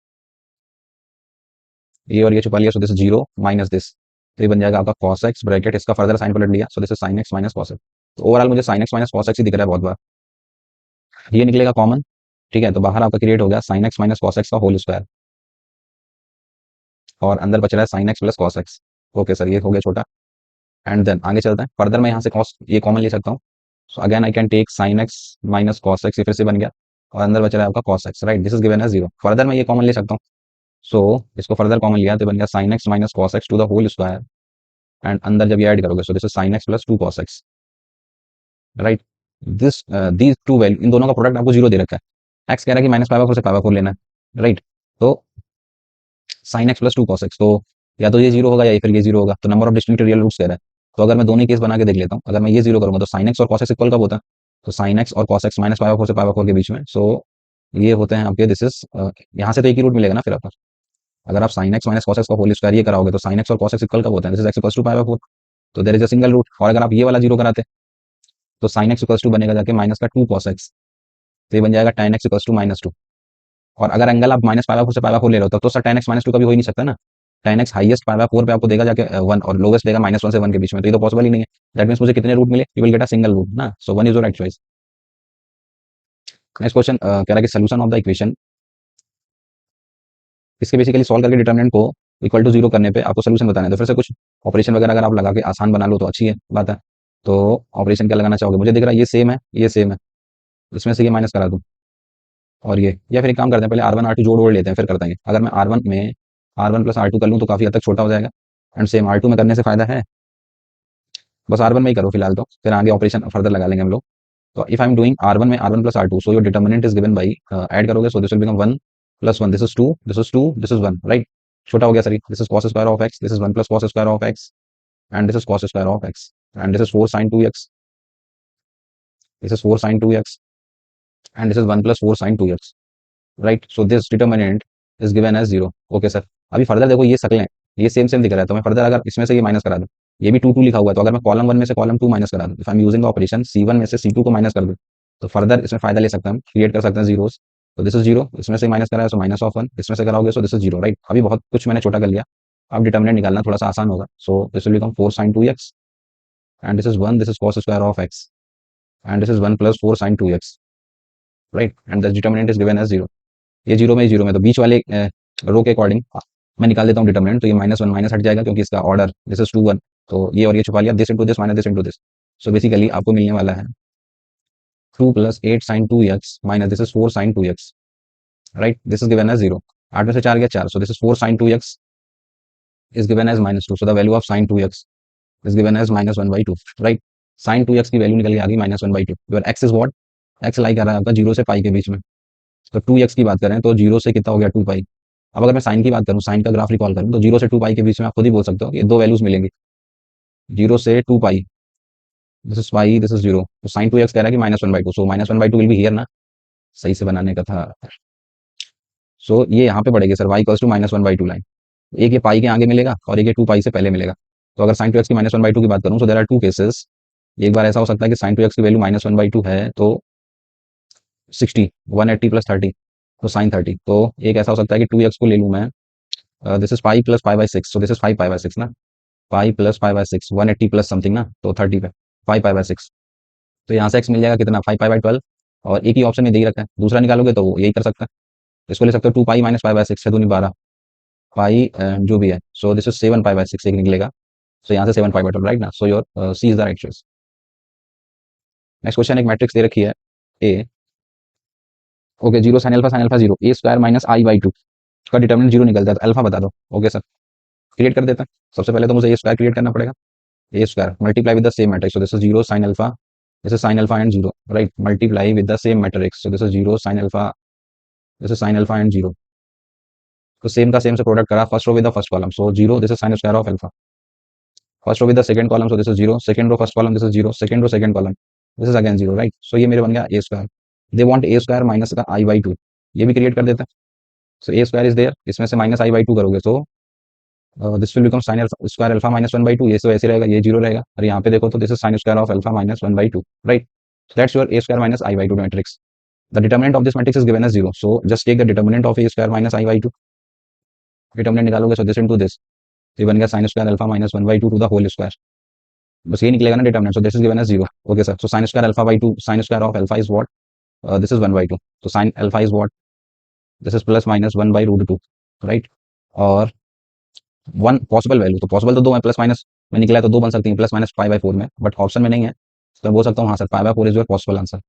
ये और ये छुपा लिया, so this zero minus this, तो ये बन जाएगा आपका cos x ब्रैकेट, इसका फर्दर साइन पलट लिया, so this is sin x minus cos x। तो ओवरऑल मुझे sin x minus cos x ही दिख रहा है बहुत बार, ये निकलेगा कॉमन, ठीक है। तो बाहर आपका क्रिएट हो गया sin x minus cos x का होल स्क्वायर, और अंदर बच रहा है sin x plus cos x। Okay sir, ये हो गया छोटा। एंड देन आगे चलते हैं, फर्दर मैं यहाँ से cos ये कॉमन ले सकता हूँ, so again I can take sin x minus cos x, ये फिर से बन गया, और अंदर बच रहा है आपका cos x, right. This is given as zero. Further मैं ये कॉमन ले सकता हूँ, सो इसको फर्दर कॉमन लिया तो बन गया sin x minus cos x to the whole square, and अंदर जब ये ऐड करोगे so this is sin x plus 2 cos x, right. This these two value, इन दोनों का प्रोडक्ट आपको जीरो दे रखा है। एक्स कह रहा है कि माइनस पाई बाय 4 से पाई बाय 4 लेना है, राइट। तो sine x plus 2 cos x, तो या तो ये जीरो होगा या फिर ये जीरो होगा। तो number of distinct real roots कह रहा है, तो अगर मैं दोनों केस बना के देख लेता हूँ, अगर मैं ये जीरो करूंगा तो साइन एक्स और cos x इक्वल कब होता है, तो साइन एक्स और cos x minus pi by 4 से पाई बाय 4 के बीच में, सो ये होते हैं आपके, दिस इज यहाँ से तो एक ही रूट मिलेगा ना फिर आपका। अगर आप sine x minus cos x का होल स्क्वायर ये कराओगे तो साइन एक्स और cos x इक्वल कब होता है, this is x equal to pi by 4। तो there is a single root. और अगर आप ये वाला जीरो कराते तो साइन एक्स इक्वल्स टू बनेगा जाके माइनस का 2 कॉस एक्स, तो ये बन जाएगा tan एक्स इक्वल्स टू -2। और अगर एंगल आप माइनस पाई बाय 4 से पाई बाय 4 ले रहे हो तब तो सर tan x -2 कभी हो ही नहीं सकता ना। tan x highest pi by 4 पे आपको देगा जाके 1 और लोवेस्ट देगा -1 से 1 के बीच में, तो ये तो पॉसिबल ही नहीं है। दैट मींस मुझे कितने रूट मिले, you will get a single root ना, so 1 is your right choice. Next question कह रहा है कि सोल्यूशन ऑफ द इक्वेशन, इसके बेसिकली सॉल्व करके डिटरमिनेंट को इक्वल टू जीरो करने पे आपको सोल्यूशन बताना है। तो फिर से कुछ ऑपरेशन वगैरह अगर आप लगा के आसान बना लो तो अच्छी है बात है। तो ऑपरेशन क्या लगाना चाहोगे, मुझे दिख रहा है ये सेम है, ये सेम है, इसमें से ये माइनस करा दूं और ये, या फिर एक काम करते हैं पहले आर वन आर टू जोड़ ओड़ लेते हैं फिर करते हैं। अगर मैं आर वन में R one plus R two कर लूँ तो काफी हद तक छोटा हो जाएगा, एंड सेम आर टू में करने से फायदा है, बस आर वन में ही करो फिलहाल, तो फिर आगे ऑपरेशन फर्दर लगा लेंगे हम लोग। तो if I am doing R one में R one plus R two, so your determinant is given by, add करोगे so this will become 1 plus 1, this is 2, this is 2, this is 1, right. छोटा हो गया sir, this is cos square of x, this is 1 plus cos square of x, and this is cos square of x, and this is 4 sin 2x, this is 4 sin 2x, and this is 1 plus 4 sin 2x, right? So this determinant is given as 0। Okay sir, अभी further देखो ये शक्लें, ये same same दिख रहा है, तो मैं further अगर इसमें से ये माइनस करा दूं, ये भी 2 2 लिखा हुआ है, तो अगर मैं कॉलम 1 में से कॉलम 2 माइनस करा दूं, if I am using the operation C1 में से C2 को माइनस कर दूं, तो फर्दर इसमें फायदा ले सकता हम, क्रिएट कर सकते हैं जीरोस। तो दिस इज जीरो, इसमें से माइनस करा है सो माइनस ऑफ 1, इसमें से कराओगे so this is zero, right. अभी बहुत कुछ मैंने छोटा कर लिया, अब डिटर्मिनेंट निकालना थोड़ा सा आसान होगा। सो this will become 4 sin 2x, and this is 1, this is cos square of x, and this is 1 plus 4 sin 2x, right, and the determinant is given as 0। ये जीरो में तो बीच वाले रो के अकॉर्डिंग मैं निकाल देता हूँ डिटर्मिनेंट, तो ये -1 माइनस हट जाएगा क्योंकि इसका ऑर्डर दिस इज 2 1, तो ये और ये छुपा लिया, this into this minus this into this. So basically आपको मिलने वाला है 2 plus 8 sin 2x minus this is 4 sin 2x, right, this is given as 0। 8 में से 4 गया 4, so this is 4 sin 2x is given as -2, so the value of sin 2x is given as -1/2, right। sin 2x की value निकल के आ गई -1/2। Your x is what, x लाई कर रहा है आपका 0 से पाई के बीच में, तो 2x की बात करें तो 0 से कितना हो गया 2 पाई। अब अगर मैं साइन की बात करूं, साइन का ग्राफ रिकॉल करूं, तो 0 से 2 पाई के बीच में आप खुद ही बोल सकते हो ये दो वैल्यूज मिलेंगी, 0 से 2 pi, this is pi, this is 0, तो sin 2x कह रहा है कि -1/2, सो -1/2 विल बी हियर ना, सही से बनाने का था। सो ये यहाँ पे बढ़ेगी sir, y equals to -1/2 line, एक ये पाई के आगे मिलेगा और एक ये 2 पाई से पहले मिलेगा। तो अगर sin 2x की -1/2 की बात करूं, so there are two cases. एक बार ऐसा हो सकता है कि sin 2x की वैल्यू -1/2 है तो 60, 180 प्लस 30, तो sin 30। तो एक ऐसा हो सकता है कि 2x को ले लूँ मैं, this is pi plus pi by 6, so this is 5 pi by 6 ना, pi plus pi by 6, 180 plus something ना, तो 30 पे 5 पाई बाय 6, तो यहाँ से x मिल जाएगा कितना 5 पाई बाय 12, और एक ही ऑप्शन में दे ही रखा है, दूसरा निकालोगे तो वो यही कर सकता है। इसको ले सकते हो 2 पाई माइनस पाई बाय 6 है, दूनी 12 पाई जो भी है, सो दिस इज 7 पाई बाय 6 एक निकलेगा, सो यहाँ से 7 पाई बाय 12, राइट ना, so your C is the right choice. Next question, एक मैट्रिक्स दे रखी है A, okay, 0 sin alpha 0, A square minus I by 2 का डिटर्मिनेंट 0 निकलता है, तो अल्फा बता दो। ओके सर, क्रिएट कर देते हैं। सबसे पहले तो मुझे ए स्क्वायर क्रिएट करना पड़ेगा, A square multiply with the same matrix, so this is 0 sin alpha, this is sin alpha and 0, right, multiply with the same matrix, so this is 0 sin alpha, this is sin alpha and 0, तो same का same से product करा, first row with the first column, so 0, this is sin square of alpha, first row with the second column, so this is 0, second row first column, this is 0, second row second column, this is again 0, right. So ये मेरे बन गया A square. They want A square minus का I by 2, ये भी create कर देते हैं। सो ए स्क्वायर इज देयर, इसमें से माइनस आई बाई 2 करोगे तो this will become sin square alpha minus 1/2, ये तो ऐसे रहेगा, ये 0 रहेगा, और यहाँ पे देखो तो this is sin square of alpha minus 1/2, right. That's your A square minus I by 2 matrix. The determinant of this matrix is given as 0, so just take the determinant of A square minus I by 2, determinant निकालोगे so this into this, ये बन गया sin square alpha minus 1/2 to the whole square, बस ये निकलेगा ना determinant, so this is given as 0। Okay sir, so sin square alpha by 2, sin square of alpha is what, this is 1/2, तो sin alpha is what, this is plus minus 1/√2, right. और one possible value, तो possible तो दो है, plus minus में निकला है तो दो बन सकती है, प्लस माइनस पाई बाय 4 में, बट ऑप्शन में नहीं है, तो मैं बोल सकता हूँ हाँ sir pi by 4 is your possible answer.